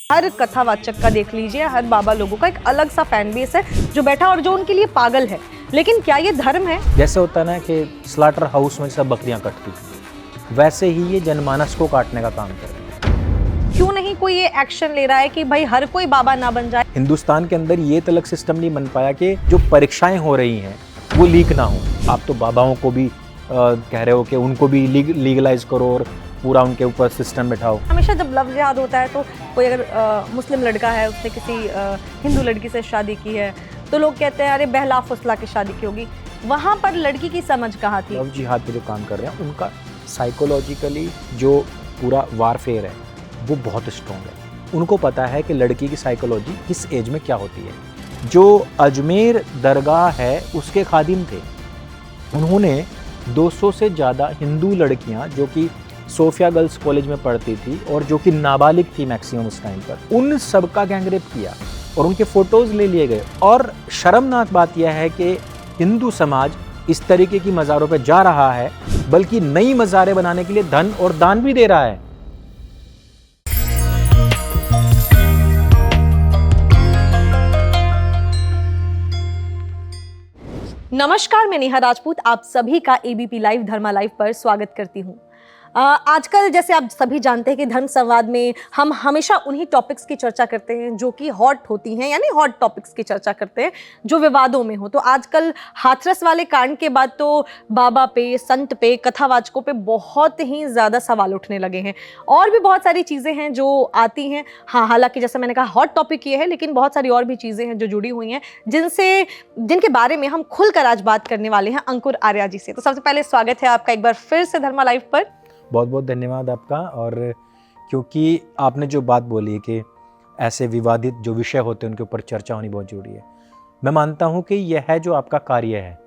हर कथावाचक का देख लीजिए, हर बाबा लोगों का एक अलग सा फैन बेस है जो बैठा और जो उनके लिए पागल है। लेकिन क्या ये धर्म है? जैसे होता है ना कि स्लॉटर हाउस में सब बकरियां कटती, वैसे ही ये जनमानस को काटने का काम कर रहे हैं। क्यों नहीं कोई ये एक्शन ले रहा है कि भाई हर कोई बाबा ना बन जाए? हिंदुस्तान के अंदर ये तलक सिस्टम नहीं बन पाया कि जो परीक्षाएं हो रही हैं वो लीक ना हो। आप तो बाबाओं को भी कह रहे हो कि उनको भी लीगलाइज करो और पूरा उनके ऊपर सिस्टम बैठाओ। हमेशा जब लफ्ज़ याद होता है तो कोई अगर मुस्लिम लड़का है, उसने किसी हिंदू लड़की से शादी की है तो लोग कहते हैं अरे बहला फुसला की शादी की होगी। वहाँ पर लड़की की समझ कहाँ थी? लव जिहाद पे जो काम कर रहे हैं उनका साइकोलॉजिकली जो पूरा वारफेयर है वो बहुत स्ट्रॉन्ग है। उनको पता है कि लड़की की साइकोलॉजी किस एज में क्या होती है। जो अजमेर दरगाह है उसके खादिम थे, उन्होंने 200 से ज़्यादा हिंदू लड़कियां जो कि सोफिया गर्ल्स कॉलेज में पढ़ती थी और जो कि नाबालिग थी मैक्सिमम उस टाइम पर, उन सबका गैंगरेप किया और उनके फ़ोटोज़ ले लिए गए। और शर्मनाक बात यह है कि हिंदू समाज इस तरीके की मज़ारों पर जा रहा है, बल्कि नई मज़ारें बनाने के लिए धन और दान भी दे रहा है। नमस्कार, मैं नेहा राजपूत आप सभी का एबीपी लाइव धर्मा लाइव पर स्वागत करती हूँ। आजकल जैसे आप सभी जानते हैं कि धर्म संवाद में हम हमेशा उन्हीं टॉपिक्स की चर्चा करते हैं जो कि हॉट होती हैं, यानी हॉट टॉपिक्स की चर्चा करते हैं जो विवादों में हो। तो आजकल हाथरस वाले कांड के बाद तो बाबा पे, संत पे, कथावाचकों पे बहुत ही ज़्यादा सवाल उठने लगे हैं और भी बहुत सारी चीज़ें हैं जो आती हैं। हाँ, हालांकि जैसे मैंने कहा हॉट टॉपिक ये है, लेकिन बहुत सारी और भी चीज़ें हैं जो जुड़ी हुई हैं जिनके बारे में हम खुलकर आज बात करने वाले हैं अंकुर आर्या जी से। तो सबसे पहले स्वागत है आपका एक बार फिर से धर्मा लाइव पर। बहुत बहुत धन्यवाद आपका। और क्योंकि आपने जो बात बोली है कि ऐसे विवादित जो विषय होते हैं उनके ऊपर चर्चा होनी बहुत ज़रूरी है, मैं मानता हूँ कि यह जो आपका कार्य है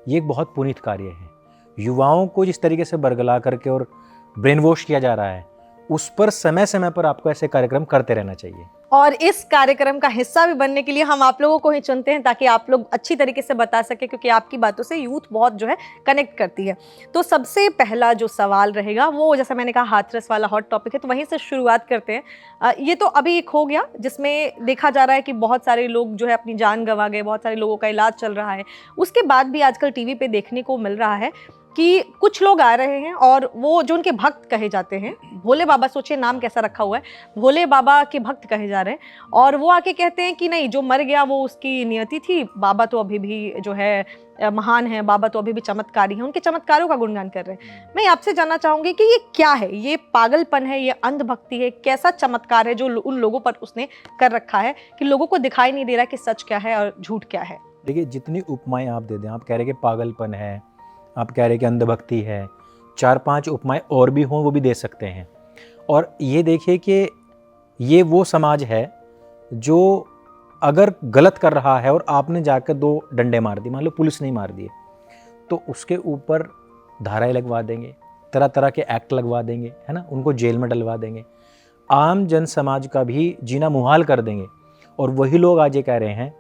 ये एक बहुत पुनीत कार्य है। युवाओं को जिस तरीके से बरगला करके और ब्रेन वॉश किया जा रहा है, उस पर समय समय पर आपको ऐसे कार्यक्रम करते रहना चाहिए। और इस कार्यक्रम का हिस्सा भी बनने के लिए हम आप लोगों को ही चुनते हैं ताकि आप लोग अच्छी तरीके से बता सके, क्योंकि आपकी बातों से यूथ बहुत जो है कनेक्ट करती है। तो सबसे पहला जो सवाल रहेगा वो, जैसा मैंने कहा हाथरस वाला हॉट टॉपिक है, तो वहीं से शुरुआत करते हैं। ये तो अभी एक हो गया जिसमें देखा जा रहा है कि बहुत सारे लोग जो है अपनी जान गंवा गए, बहुत सारे लोगों का इलाज चल रहा है। उसके बाद भी आजकल टीवी पे देखने को मिल रहा है कि कुछ लोग आ रहे हैं और वो जो उनके भक्त कहे जाते हैं, भोले बाबा, सोचिए नाम कैसा रखा हुआ है, भोले बाबा के भक्त कहे जा रहे हैं, और वो आके कहते हैं कि नहीं, जो मर गया वो उसकी नियति थी, बाबा तो अभी भी जो है महान है, बाबा तो अभी भी चमत्कारी हैं, उनके चमत्कारों का गुणगान कर रहे हैं। मैं आपसे जानना चाहूँगी कि ये क्या है? ये पागलपन है, ये अंधभक्ति है, कैसा चमत्कार है जो उन लोगों पर उसने कर रखा है कि लोगों को दिखाई नहीं दे रहा कि सच क्या है और झूठ क्या है? देखिए, जितनी उपमाएं आप दे दें, आप कह रहे कि पागलपन है, आप कह रहे कि अंधभक्ति है, 4-5 उपमाएं और भी हों वो भी दे सकते हैं। और ये देखिए कि ये वो समाज है जो अगर गलत कर रहा है और आपने जाकर 2 डंडे मार दिए, मान लो पुलिस नहीं मार दिए, तो उसके ऊपर धाराएं लगवा देंगे, तरह तरह के एक्ट लगवा देंगे, है ना, उनको जेल में डलवा देंगे, आम जन समाज का भी जीना मुहाल कर देंगे। और वही लोग आज ये कह रहे हैं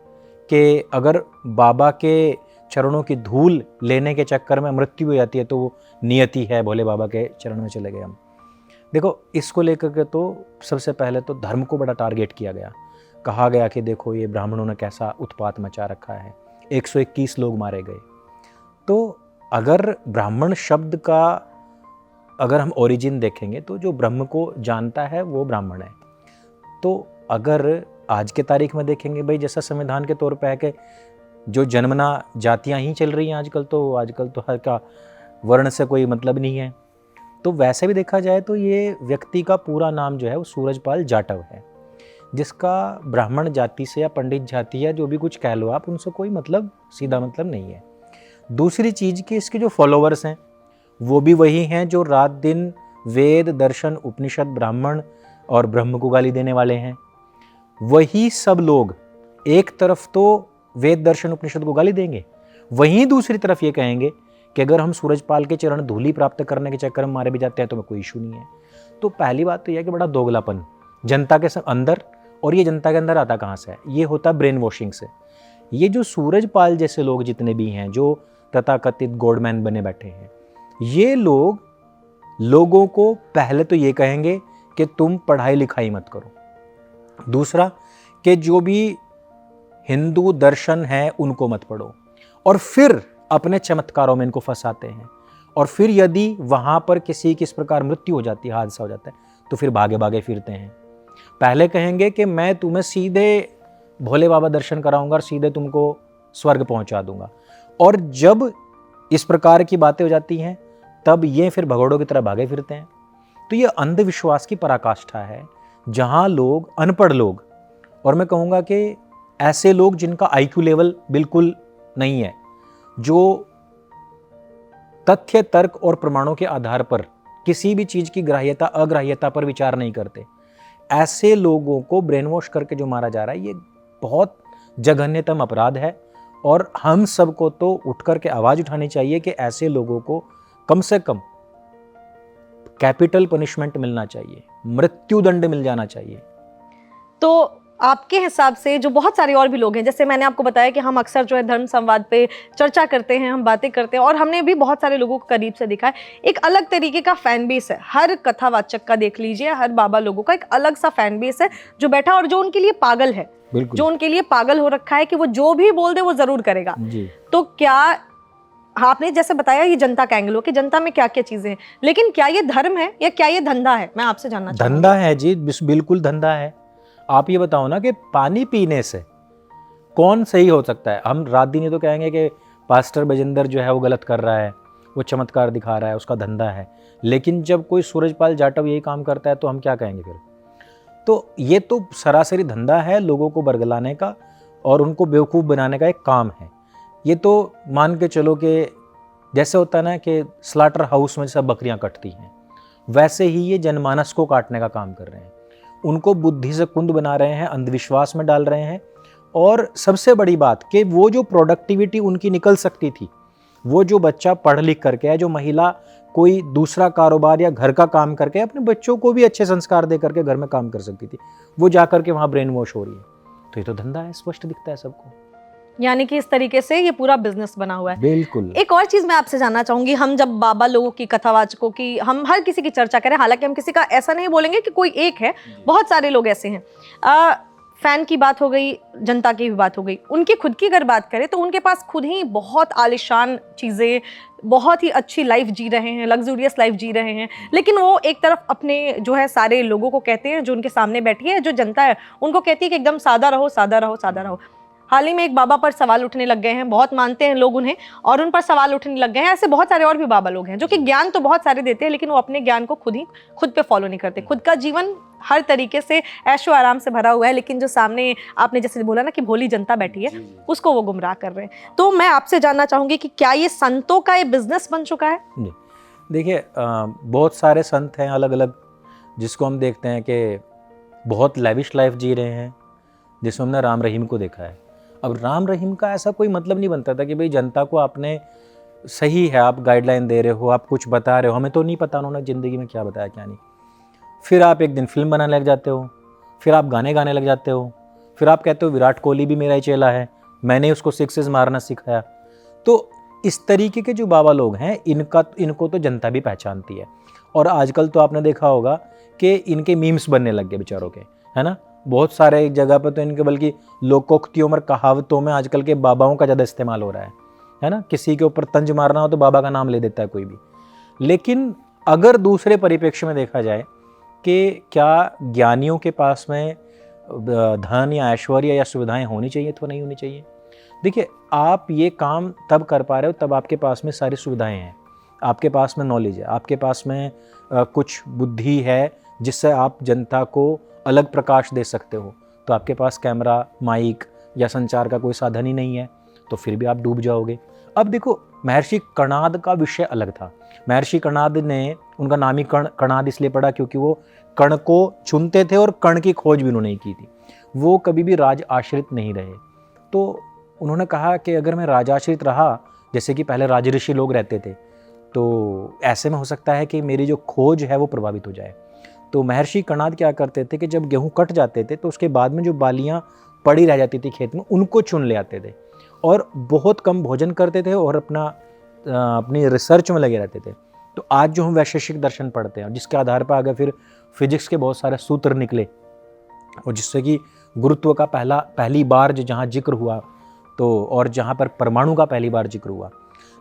कि अगर बाबा के चरणों की धूल लेने के चक्कर में मृत्यु हो जाती है तो वो नियति है, भोले बाबा के चरण में चले गए हम। देखो, इसको लेकर के तो सबसे पहले तो धर्म को बड़ा टारगेट किया गया। कहा गया कि देखो ये ब्राह्मणों ने कैसा उत्पात मचा रखा है, 121 लोग मारे गए। तो अगर ब्राह्मण शब्द का अगर हम ओरिजिन देखेंगे तो जो ब्रह्म को जानता है वो ब्राह्मण है। तो अगर आज के तारीख में देखेंगे, भाई जैसा संविधान के तौर पे है कि जो जन्मना जातियां ही चल रही हैं आजकल तो हर का वर्ण से कोई मतलब नहीं है। तो वैसे भी देखा जाए तो ये व्यक्ति का पूरा नाम जो है वो सूरजपाल जाटव है, जिसका ब्राह्मण जाति से या पंडित जाति या जो भी कुछ कह लो आप, उनसे कोई मतलब, सीधा मतलब नहीं है। दूसरी चीज़ कि इसके जो फॉलोवर्स हैं वो भी वही हैं जो रात दिन वेद, दर्शन, उपनिषद, ब्राह्मण और ब्रह्म को गाली देने वाले हैं। वही सब लोग एक तरफ तो वेद, दर्शन, उपनिषद को गाली देंगे, वहीं दूसरी तरफ ये कहेंगे कि अगर हम सूरजपाल के चरण धूली प्राप्त करने के चक्कर में मारे भी जाते हैं तो कोई इशू नहीं है। तो पहली बात तो यह है कि बड़ा दोगलापन जनता के अंदर, और ये जनता के अंदर आता कहाँ से है? ये होता ब्रेन वॉशिंग से। ये जो सूरजपाल जैसे लोग जितने भी हैं जो तथाकथित गॉडमैन बने बैठे हैं, ये लोगों को पहले तो ये कहेंगे कि तुम पढ़ाई लिखाई मत करो, दूसरा कि जो भी हिंदू दर्शन है उनको मत पढ़ो, और फिर अपने चमत्कारों में इनको फंसाते हैं। और फिर यदि वहाँ पर किसी किस प्रकार मृत्यु हो जाती है, हादसा हो जाता है, तो फिर भागे भागे फिरते हैं। पहले कहेंगे कि मैं तुम्हें सीधे भोले बाबा दर्शन कराऊंगा और सीधे तुमको स्वर्ग पहुंचा दूंगा, और जब इस प्रकार की बातें हो जाती हैं तब ये फिर भगोड़ों की तरह भागे फिरते हैं। तो ये अंधविश्वास की पराकाष्ठा है, जहाँ लोग, अनपढ़ लोग, और मैं कहूँगा कि ऐसे लोग जिनका आईक्यू लेवल बिल्कुल नहीं है, जो तथ्य, तर्क और प्रमाणों के आधार पर किसी भी चीज़ की ग्राह्यता अग्राह्यता पर विचार नहीं करते, ऐसे लोगों को ब्रेन वॉश करके जो मारा जा रहा है, ये बहुत जघन्यतम अपराध है। और हम सबको तो उठ कर के आवाज़ उठानी चाहिए कि ऐसे लोगों को कम से कम कैपिटल पनिशमेंट मिलना चाहिए, मृत्यु दंड मिल जाना चाहिए। तो आपके हिसाब से जो बहुत सारे और भी लोग हैं, जैसे मैंने आपको बताया कि हम अक्सर जो है धर्म संवाद पे चर्चा करते हैं, हम बातें करते हैं, और हमने भी बहुत सारे लोगों को करीब से देखा है। एक अलग तरीके का फैन बेस है, हर कथावाचक का देख लीजिए, हर बाबा लोगों का एक अलग सा फैन बेस है जो बैठा और जो उनके लिए पागल है, जो उनके लिए पागल हो रखा है कि वो जो भी बोल दे वो जरूर करेगा जी। तो क्या आपने जैसे बताया ये जनता का एंगल हो कि जनता में क्या क्या चीजें हैं, लेकिन क्या ये धर्म है या क्या ये धंधा है? मैं आपसे जानना चाहूंगी। धंधा है जी, बिल्कुल धंधा है। आप ये बताओ ना कि पानी पीने से कौन सही हो सकता है? हम रात दिन ये तो कहेंगे कि पास्टर बजिंदर जो है वो गलत कर रहा है, वो चमत्कार दिखा रहा है, उसका धंधा है। लेकिन जब कोई सूरजपाल जाटव यही काम करता है तो हम क्या कहेंगे फिर? तो ये तो सरासरी धंधा है, लोगों को बरगलाने का और उनको बेवकूफ़ बनाने का एक काम है। ये तो मान के चलो कि जैसे होता है ना कि स्लाटर हाउस में सब बकरियां कटती हैं, वैसे ही ये जनमानस को काटने का काम कर रहे हैं। उनको बुद्धि से कुंद बना रहे हैं, अंधविश्वास में डाल रहे हैं। और सबसे बड़ी बात कि वो जो प्रोडक्टिविटी उनकी निकल सकती थी, वो जो बच्चा पढ़ लिख करके है, जो महिला कोई दूसरा कारोबार या घर का काम करके अपने बच्चों को भी अच्छे संस्कार दे करके घर में काम कर सकती थी, वो जा करके वहाँ ब्रेन वॉश हो रही है। तो ये तो धंधा है, स्पष्ट दिखता है सबको। यानी कि इस तरीके से ये पूरा बिजनेस बना हुआ है। बिल्कुल। एक और चीज मैं आपसे जानना चाहूंगी, हम जब बाबा लोगों की, कथावाचकों की, हम हर किसी की चर्चा करें, हालांकि हम किसी का ऐसा नहीं बोलेंगे कि कोई एक है, बहुत सारे लोग ऐसे हैं। फैन की बात हो गई, जनता की भी बात हो गई, उनकी खुद की अगर बात करें तो उनके पास खुद ही बहुत आलिशान चीज़ें, बहुत ही अच्छी लाइफ जी रहे हैं, लग्जूरियस लाइफ जी रहे हैं, लेकिन वो एक तरफ अपने जो है सारे लोगों को कहते हैं, जो उनके सामने बैठी है, जो जनता है, उनको कहती है कि एकदम सादा रहो, सादा रहो, सादा रहो। हाल ही में एक बाबा पर सवाल उठने लग गए हैं, बहुत मानते हैं लोग उन्हें, और उन पर सवाल उठने लग गए हैं। ऐसे बहुत सारे और भी बाबा लोग हैं जो कि ज्ञान तो बहुत सारे देते हैं, लेकिन वो अपने ज्ञान को खुद पे फॉलो नहीं करते। खुद का जीवन हर तरीके से ऐशो आराम से भरा हुआ है, लेकिन जो सामने आपने जैसे बोला ना कि भोली जनता बैठी है, उसको वो गुमराह कर रहे हैं। तो मैं आपसे जानना चाहूंगी कि क्या ये संतों का ये बिजनेस बन चुका है? देखिए, बहुत सारे संत हैं अलग अलग, जिसको हम देखते हैं कि बहुत लैविश लाइफ जी रहे हैं, जिसमें हमने राम रहीम को देखा है। अब राम रहीम का ऐसा कोई मतलब नहीं बनता था कि भाई जनता को आपने, सही है आप गाइडलाइन दे रहे हो, आप कुछ बता रहे हो, हमें तो नहीं पता उन्होंने ज़िंदगी में क्या बताया क्या नहीं। फिर आप एक दिन फिल्म बनाने लग जाते हो, फिर आप गाने गाने लग जाते हो, फिर आप कहते हो विराट कोहली भी मेरा ही चेला है, मैंने उसको सिक्सेस मारना सिखाया। तो इस तरीके के जो बाबा लोग हैं, इनको तो जनता भी पहचानती है। और आजकल तो आपने देखा होगा कि इनके मीम्स बनने लग गए बेचारों के, है ना। बहुत सारे जगह पर तो इनके बल्कि लोकोक्तियों और कहावतों में आजकल के बाबाओं का ज़्यादा इस्तेमाल हो रहा है ना। किसी के ऊपर तंज मारना हो तो बाबा का नाम ले देता है कोई भी। लेकिन अगर दूसरे परिप्रेक्ष्य में देखा जाए कि क्या ज्ञानियों के पास में धन या ऐश्वर्य या सुविधाएं होनी चाहिए तो नहीं होनी चाहिए। देखिए, आप ये काम तब कर पा रहे हो तब आपके पास में सारी सुविधाएं हैं, आपके पास में नॉलेज है, आपके पास में कुछ बुद्धि है जिससे आप जनता को अलग प्रकाश दे सकते हो। तो आपके पास कैमरा, माइक या संचार का कोई साधन ही नहीं है, तो फिर भी आप डूब जाओगे। अब देखो, महर्षि कणाद का विषय अलग था। महर्षि कणाद ने, उनका नाम ही कणाद इसलिए पड़ा क्योंकि वो कण को चुनते थे और कण की खोज भी उन्होंने की थी। वो कभी भी राज आश्रित नहीं रहे। तो उन्होंने कहा कि अगर मैं राज आश्रित रहा, जैसे कि पहले राजऋषि लोग रहते थे, तो ऐसे में हो सकता है कि मेरी जो खोज है वो प्रभावित हो जाए। तो महर्षि कणाद क्या करते थे कि जब गेहूं कट जाते थे तो उसके बाद में जो बालियां पड़ी रह जाती थी खेत में, उनको चुन ले आते थे और बहुत कम भोजन करते थे और अपनी रिसर्च में लगे रहते थे। तो आज जो हम वैशेषिक दर्शन पढ़ते हैं, जिसके आधार पर आगे फिर फिजिक्स के बहुत सारे सूत्र निकले, और जिससे कि गुरुत्व का पहली बार जहाँ जिक्र हुआ, तो और जहाँ पर परमाणु का पहली बार जिक्र हुआ।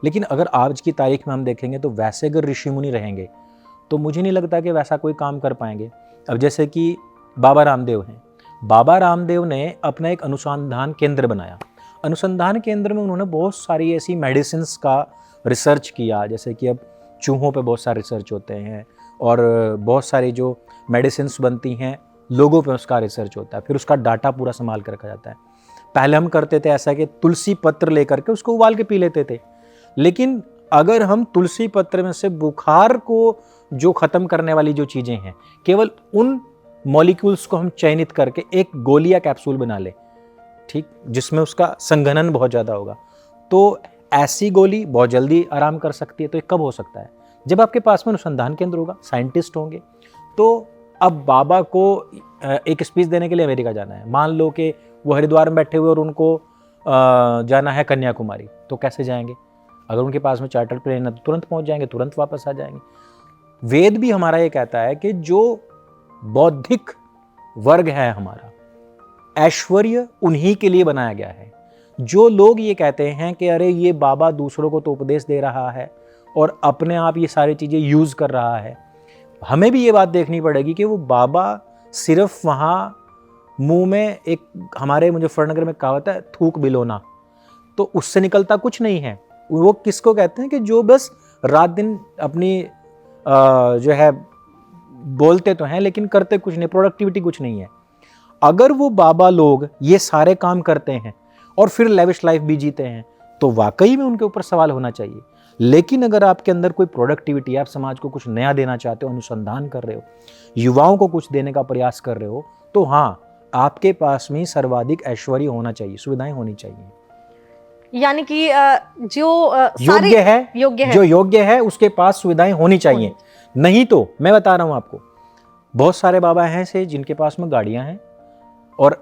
लेकिन अगर आज की तारीख में हम देखेंगे तो वैसे अगर ऋषि मुनि रहेंगे तो मुझे नहीं लगता कि वैसा कोई काम कर पाएंगे। अब जैसे कि बाबा रामदेव हैं, बाबा रामदेव ने अपना एक अनुसंधान केंद्र बनाया। अनुसंधान केंद्र में उन्होंने बहुत सारी ऐसी मेडिसिन्स का रिसर्च किया, जैसे कि अब चूहों पे बहुत सारे रिसर्च होते हैं और बहुत सारी जो मेडिसिन्स बनती हैं लोगों पे उसका रिसर्च होता है, फिर उसका डाटा पूरा संभाल कर रखा जाता है। पहले हम करते थे ऐसा कि तुलसी पत्र लेकर के उसको उबाल के पी लेते थे, लेकिन अगर हम तुलसी पत्र में से बुखार को जो ख़त्म करने वाली जो चीज़ें हैं, केवल उन मॉलिक्यूल्स को हम चयनित करके एक गोली या कैप्सूल बना ले, ठीक, जिसमें उसका संघनन बहुत ज़्यादा होगा, तो ऐसी गोली बहुत जल्दी आराम कर सकती है। तो ये कब हो सकता है? जब आपके पास में अनुसंधान केंद्र होगा, साइंटिस्ट होंगे। तो अब बाबा को एक स्पीच देने के लिए अमेरिका जाना है, मान लो कि वो हरिद्वार में बैठे हुए और उनको जाना है कन्याकुमारी, तो कैसे जाएंगे? अगर उनके पास में चार्टर प्लेन है तो तुरंत पहुंच जाएंगे, तुरंत वापस आ जाएंगे। वेद भी हमारा ये कहता है कि जो बौद्धिक वर्ग है हमारा, ऐश्वर्य उन्हीं के लिए बनाया गया है। जो लोग ये कहते हैं कि अरे ये बाबा दूसरों को तो उपदेश दे रहा है और अपने आप ये सारी चीज़ें यूज़ कर रहा है, हमें भी ये बात देखनी पड़ेगी कि वो बाबा सिर्फ वहाँ मुंह में एक, हमारे मुजफ्फरनगर में कहावत है, थूक बिलोना, तो उससे निकलता कुछ नहीं है। वो किसको कहते हैं कि जो बस रात दिन अपनी जो है बोलते तो हैं लेकिन करते कुछ नहीं, प्रोडक्टिविटी कुछ नहीं है। अगर वो बाबा लोग ये सारे काम करते हैं और फिर लेविश लाइफ भी जीते हैं तो वाकई में उनके ऊपर सवाल होना चाहिए। लेकिन अगर आपके अंदर कोई प्रोडक्टिविटी, आप समाज को कुछ नया देना चाहते हो, अनुसंधान कर रहे हो, युवाओं को कुछ देने का प्रयास कर रहे हो, तो हाँ, आपके पास में सर्वाधिक ऐश्वर्य होना चाहिए, सुविधाएं होनी चाहिए। यानी कि जो योग्य है, जो योग्य है उसके पास सुविधाएं होनी चाहिए। नहीं तो मैं बता रहा हूं आपको, बहुत सारे बाबा हैं ऐसे जिनके पास में गाड़ियां हैं और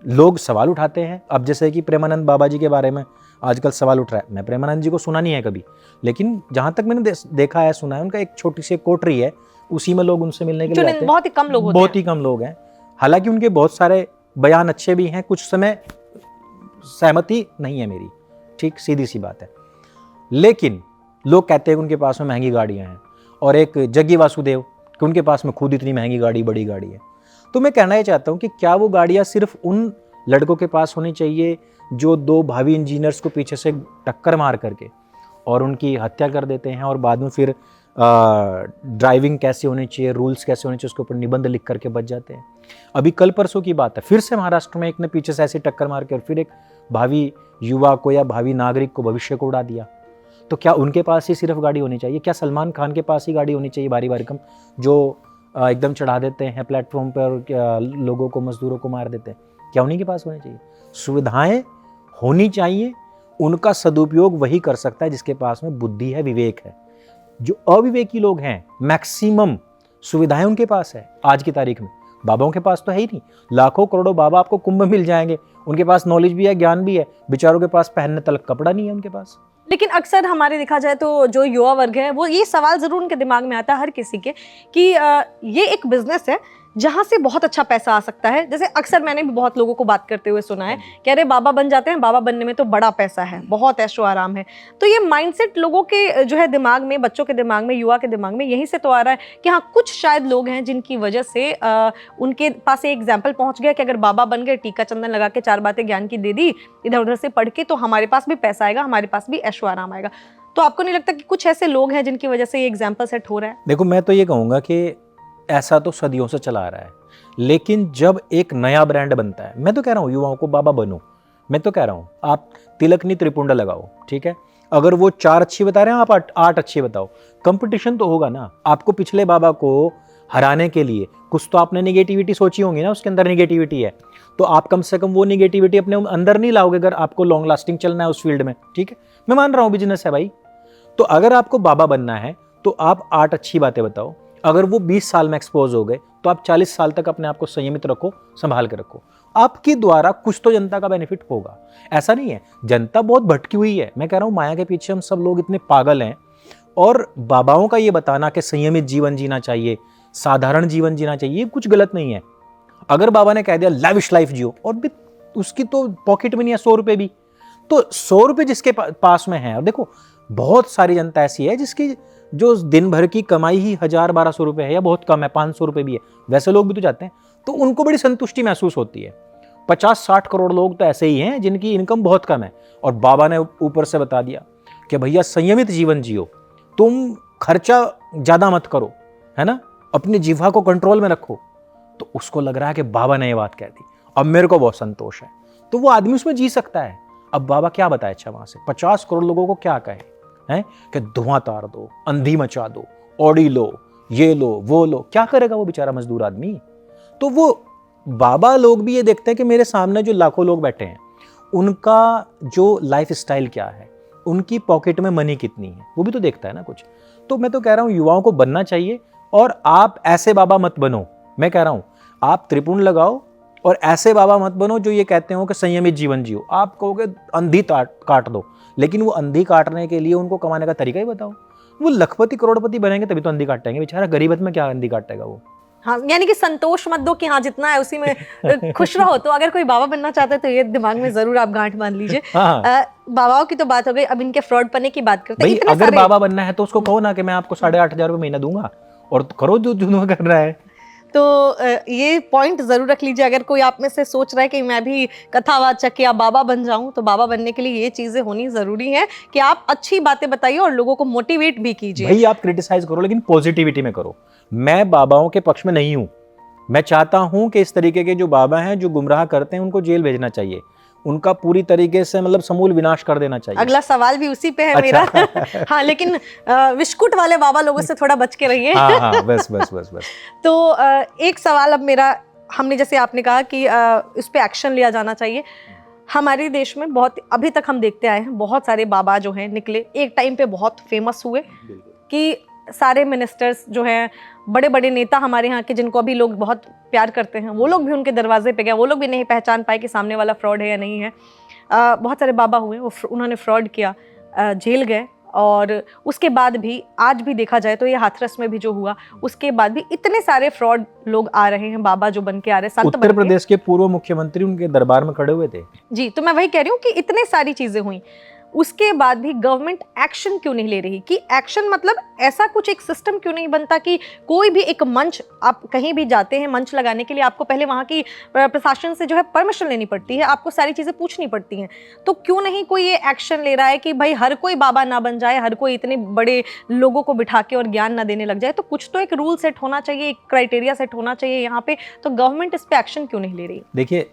लोग सवाल उठाते हैं। अब जैसे कि प्रेमानंद बाबा जी के बारे में आजकल सवाल उठ रहा है। मैं प्रेमानंद जी को सुना नहीं है कभी, लेकिन जहां तक मैंने देखा है, सुना है, उनका एक छोटी सी कोठरी है, उसी में लोग उनसे मिलने के लिए जाते हैं। बहुत ही कम लोग होते हैं, बहुत ही कम लोग हैं। हालांकि उनके बहुत सारे बयान अच्छे भी हैं, कुछ समय सहमति नहीं है मेरी, ठीक, सीधी सी बात है। लेकिन लोग कहते हैं कि उनके पास में महंगी गाड़ियां हैं, और एक जग्गी वासुदेव कि उनके पास में खुद इतनी महंगी गाड़ी, बड़ी गाड़ी है। तो मैं कहना ये चाहता हूं कि क्या वो गाड़ियां सिर्फ उन लड़कों के पास होनी चाहिए जो दो भावी इंजीनियर्स को पीछे से टक्कर मार करके और उनकी हत्या कर देते हैं, और बाद में फिर ड्राइविंग कैसे होनी चाहिए, रूल्स कैसे होने चाहिए, उसके ऊपर निबंध लिख करके बच जाते हैं। अभी कल परसों की बात है, फिर से महाराष्ट्र में एक ने पीछे से ऐसी टक्कर मार के और फिर एक भावी युवा को या भावी नागरिक को, भविष्य को उड़ा दिया। तो क्या उनके पास ही सिर्फ गाड़ी होनी चाहिए? क्या सलमान खान के पास ही गाड़ी होनी चाहिए भारी भरकम, जो एकदम चढ़ा देते हैं प्लेटफॉर्म पर और लोगों को, मजदूरों को मार देते हैं? क्या उन्हीं के पास होनी चाहिए? सुविधाएं होनी चाहिए, उनका सदुपयोग वही कर सकता है जिसके पास में बुद्धि है, विवेक है। जो अविवेकी लोग हैं, मैक्सिमम सुविधाएं उनके पास है आज की तारीख में, बाबाओं के पास तो है ही नहीं। लाखों करोड़ों बाबा आपको कुंभ मिल जाएंगे, उनके पास नॉलेज भी है, ज्ञान भी है, बेचारों के पास पहनने तक कपड़ा नहीं है उनके पास। लेकिन अक्सर हमारे देखा जाए तो जो युवा वर्ग है वो ये सवाल जरूर उनके दिमाग में आता है, हर किसी के, कि ये एक बिजनेस है जहाँ से बहुत अच्छा पैसा आ सकता है। जैसे अक्सर मैंने भी बहुत लोगों को बात करते हुए सुना है कि अरे बाबा बन जाते हैं, बाबा बनने में तो बड़ा पैसा है, बहुत ऐशो आराम है। तो ये माइंडसेट लोगों के जो है दिमाग में, बच्चों के दिमाग में, युवा के दिमाग में यहीं से तो आ रहा है कि हाँ, कुछ शायद लोग हैं जिनकी वजह से उनके पास एक एग्जाम्पल पहुंच गया कि अगर बाबा बन गए, टीका चंदन लगा के 4 बातें ज्ञान की दे दी, इधर उधर से पढ़ के, तो हमारे पास भी पैसा आएगा, हमारे पास भी ऐशो आराम आएगा। तो आपको नहीं लगता कि कुछ ऐसे लोग हैं जिनकी वजह से ये एग्जाम्पल सेट हो रहा है? देखो, मैं तो ये कहूँगा कि ऐसा तो सदियों से चला आ रहा है, लेकिन जब एक नया ब्रांड बनता है, मैं तो कह रहा हूँ युवाओं को बाबा बनो, मैं तो कह रहा हूँ आप तिलकनी त्रिपुंड लगाओ, ठीक है। अगर वो 4 अच्छी बता रहे हैं, आप 8 अच्छी बताओ, कंपटीशन तो होगा ना। आपको पिछले बाबा को हराने के लिए कुछ तो आपने निगेटिविटी सोची होंगी ना, उसके अंदर निगेटिविटी है, तो आप कम से कम वो निगेटिविटी अपने अंदर नहीं लाओगे अगर आपको लॉन्ग लास्टिंग चलना है उस फील्ड में, ठीक है। मैं मान रहा हूँ बिजनेस है भाई, तो अगर आपको बाबा बनना है तो आप 8 अच्छी बातें बताओ। अगर वो 20 साल में एक्सपोज हो गए तो आप 40 साल तक अपने आप को संयमित रखो, संभाल के रखो। आपके द्वारा कुछ तो जनता का बेनिफिट होगा। ऐसा नहीं है, जनता बहुत भटकी हुई है। मैं कह रहा हूँ माया के पीछे हम सब लोग इतने पागल हैं, और बाबाओं का ये बताना कि संयमित जीवन जीना चाहिए, साधारण जीवन जीना चाहिए, कुछ गलत नहीं है। अगर बाबा ने कह दिया लैविश लाइफ जियो, और भी उसकी तो पॉकेट में नहीं है 100 रुपए भी, तो 100 रुपए जिसके पास में है, और देखो बहुत सारी जनता ऐसी है जिसकी जो दिन भर की कमाई ही 1000-1200 रुपए है, या बहुत कम है 500 रुपए भी है, वैसे लोग भी तो जाते हैं, तो उनको बड़ी संतुष्टि महसूस होती है। 50-60 करोड़ लोग तो ऐसे ही हैं जिनकी इनकम बहुत कम है, और बाबा ने ऊपर से बता दिया कि भैया संयमित जीवन जियो, तुम खर्चा ज्यादा मत करो, है ना, अपनी जिह्वा को कंट्रोल में रखो। तो उसको लग रहा है कि बाबा ने ये बात कह दी, अब मेरे को बहुत संतोष है, तो वो आदमी उसमें जी सकता है। अब बाबा क्या बताए, अच्छा वहां से 50 करोड़ लोगों को क्या कहे हैं कि धुआं तार दो, अंधी मचा दो, ऑडी लो, ये लो, वो लो, क्या करेगा वो बेचारा मजदूर आदमी। तो वो बाबा लोग भी ये देखते हैं कि मेरे सामने जो लाखों लोग बैठे हैं उनका जो लाइफ स्टाइल क्या है, उनकी पॉकेट में मनी कितनी है, वो भी तो देखता है ना कुछ। तो मैं तो कह रहा हूँ युवाओं को बनना चाहिए, और आप ऐसे बाबा मत बनो। मैं कह रहा हूँ आप त्रिपुण लगाओ और ऐसे बाबा मत बनो जो ये कहते हो कि संयमित जीवन जियो। आप कहोगे अंधी काट दो, लेकिन वो अंधी काटने के लिए उनको कमाने का तरीका ही बताओ। वो लखपति करोड़पति बनेंगे तभी तो अंधी काटेंगे, बेचारा गरीबत में क्या अंधी काटेगा वो। हाँ, यानी कि संतोष मत दो कि हाँ जितना है उसी में खुश रहो। तो अगर कोई बाबा बनना चाहता है तो ये दिमाग में जरूर आप गांठ बांध लीजिए। हाँ। बाबाओं की तो बात हो गई, अब इनके फ्रॉड पने की बात करते हैं। भाई अगर बाबा बनना है तो उसको कहो ना कि मैं आपको 8,500 रुपये महीना दूंगा, और करो जो जुनून कर रहा है। तो ये पॉइंट जरूर रख लीजिए। अगर कोई आप में से सोच रहा है कि मैं भी कथावाचक या बाबा बन जाऊं, तो बाबा बनने के लिए ये चीजें होनी जरूरी है कि आप अच्छी बातें बताइए और लोगों को मोटिवेट भी कीजिए। भाई आप क्रिटिसाइज करो लेकिन पॉजिटिविटी में करो। मैं बाबाओं के पक्ष में नहीं हूं, मैं चाहता हूं कि इस तरीके के जो बाबा हैं जो गुमराह करते हैं उनको जेल भेजना चाहिए, उनका पूरी तरीके से मतलब समूल विनाश कर देना चाहिए। अगला सवाल भी उसी पे है अच्छा। मेरा। हाँ, लेकिन विस्कुट वाले बाबा लोगों से थोड़ा बच के रहिए। हाँ, बस बस बस बस। तो एक सवाल अब मेरा, हमने जैसे आपने कहा कि इस पे एक्शन लिया जाना चाहिए। हमारे देश में बहुत अभी तक हम देखते आए हैं, बहुत सारे बाबा जो हैं निकले, एक टाइम पे बहुत फेमस हुए कि सारे मिनिस्टर्स जो हैं, बड़े बड़े नेता हमारे यहाँ के जिनको अभी लोग बहुत प्यार करते हैं, वो लोग भी उनके दरवाजे पे गए, वो लोग भी नहीं पहचान पाए कि सामने वाला फ्रॉड है या नहीं है। बहुत सारे बाबा हुए, उन्होंने फ्रॉड किया, जेल गए, और उसके बाद भी आज भी देखा जाए तो ये हाथरस में भी जो हुआ, उसके बाद भी इतने सारे फ्रॉड लोग आ रहे हैं, बाबा जो बन के आ रहे हैं, संत उत्तर प्रदेश के पूर्व मुख्यमंत्री उनके दरबार में खड़े हुए थे। जी, तो मैं वही कह रही हूँ कि इतने सारी चीजें हुई, उसके बाद भी गवर्नमेंट एक्शन क्यों नहीं ले रही? कि एक्शन मतलब ऐसा कुछ एक सिस्टम क्यों नहीं बनता कि कोई भी एक मंच, आप कहीं भी जाते हैं मंच लगाने के लिए, आपको पहले वहाँ की प्रशासन से जो है परमिशन लेनी पड़ती है, आपको सारी चीज़ें पूछनी पड़ती हैं। तो क्यों नहीं कोई ये एक्शन ले रहा है कि भाई हर कोई बाबा ना बन जाए, हर कोई इतने बड़े लोगों को बिठा के और ज्ञान ना देने लग जाए? तो कुछ तो एक रूल सेट होना चाहिए, एक क्राइटेरिया सेट होना चाहिए यहाँ पे। तो गवर्नमेंट इस पर एक्शन क्यों नहीं ले रही? देखिए,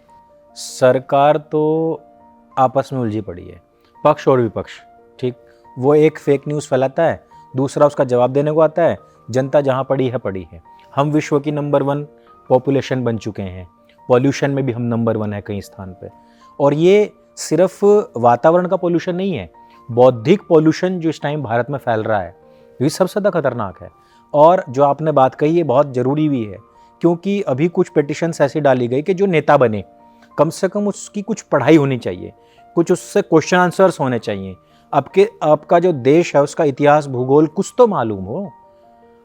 सरकार तो आपस में उलझी पड़ी है, पक्ष और विपक्ष। ठीक, वो एक फेक न्यूज़ फैलाता है, दूसरा उसका जवाब देने को आता है। जनता जहाँ पड़ी है। हम विश्व की नंबर 1 पॉपुलेशन बन चुके हैं, पॉल्यूशन में भी हम नंबर 1 है कई स्थान पे। और ये सिर्फ वातावरण का पॉल्यूशन नहीं है, बौद्धिक पॉल्यूशन जो इस टाइम भारत में फैल रहा है, ये सबसे ज़्यादा खतरनाक है। और जो आपने बात कही है बहुत ज़रूरी भी है, क्योंकि अभी कुछ पिटिशन्स ऐसी डाली गई कि जो नेता बने कम से कम उसकी कुछ पढ़ाई होनी चाहिए, कुछ उससे क्वेश्चन आंसर्स होने चाहिए, आपका जो देश है उसका इतिहास भूगोल कुछ तो मालूम हो।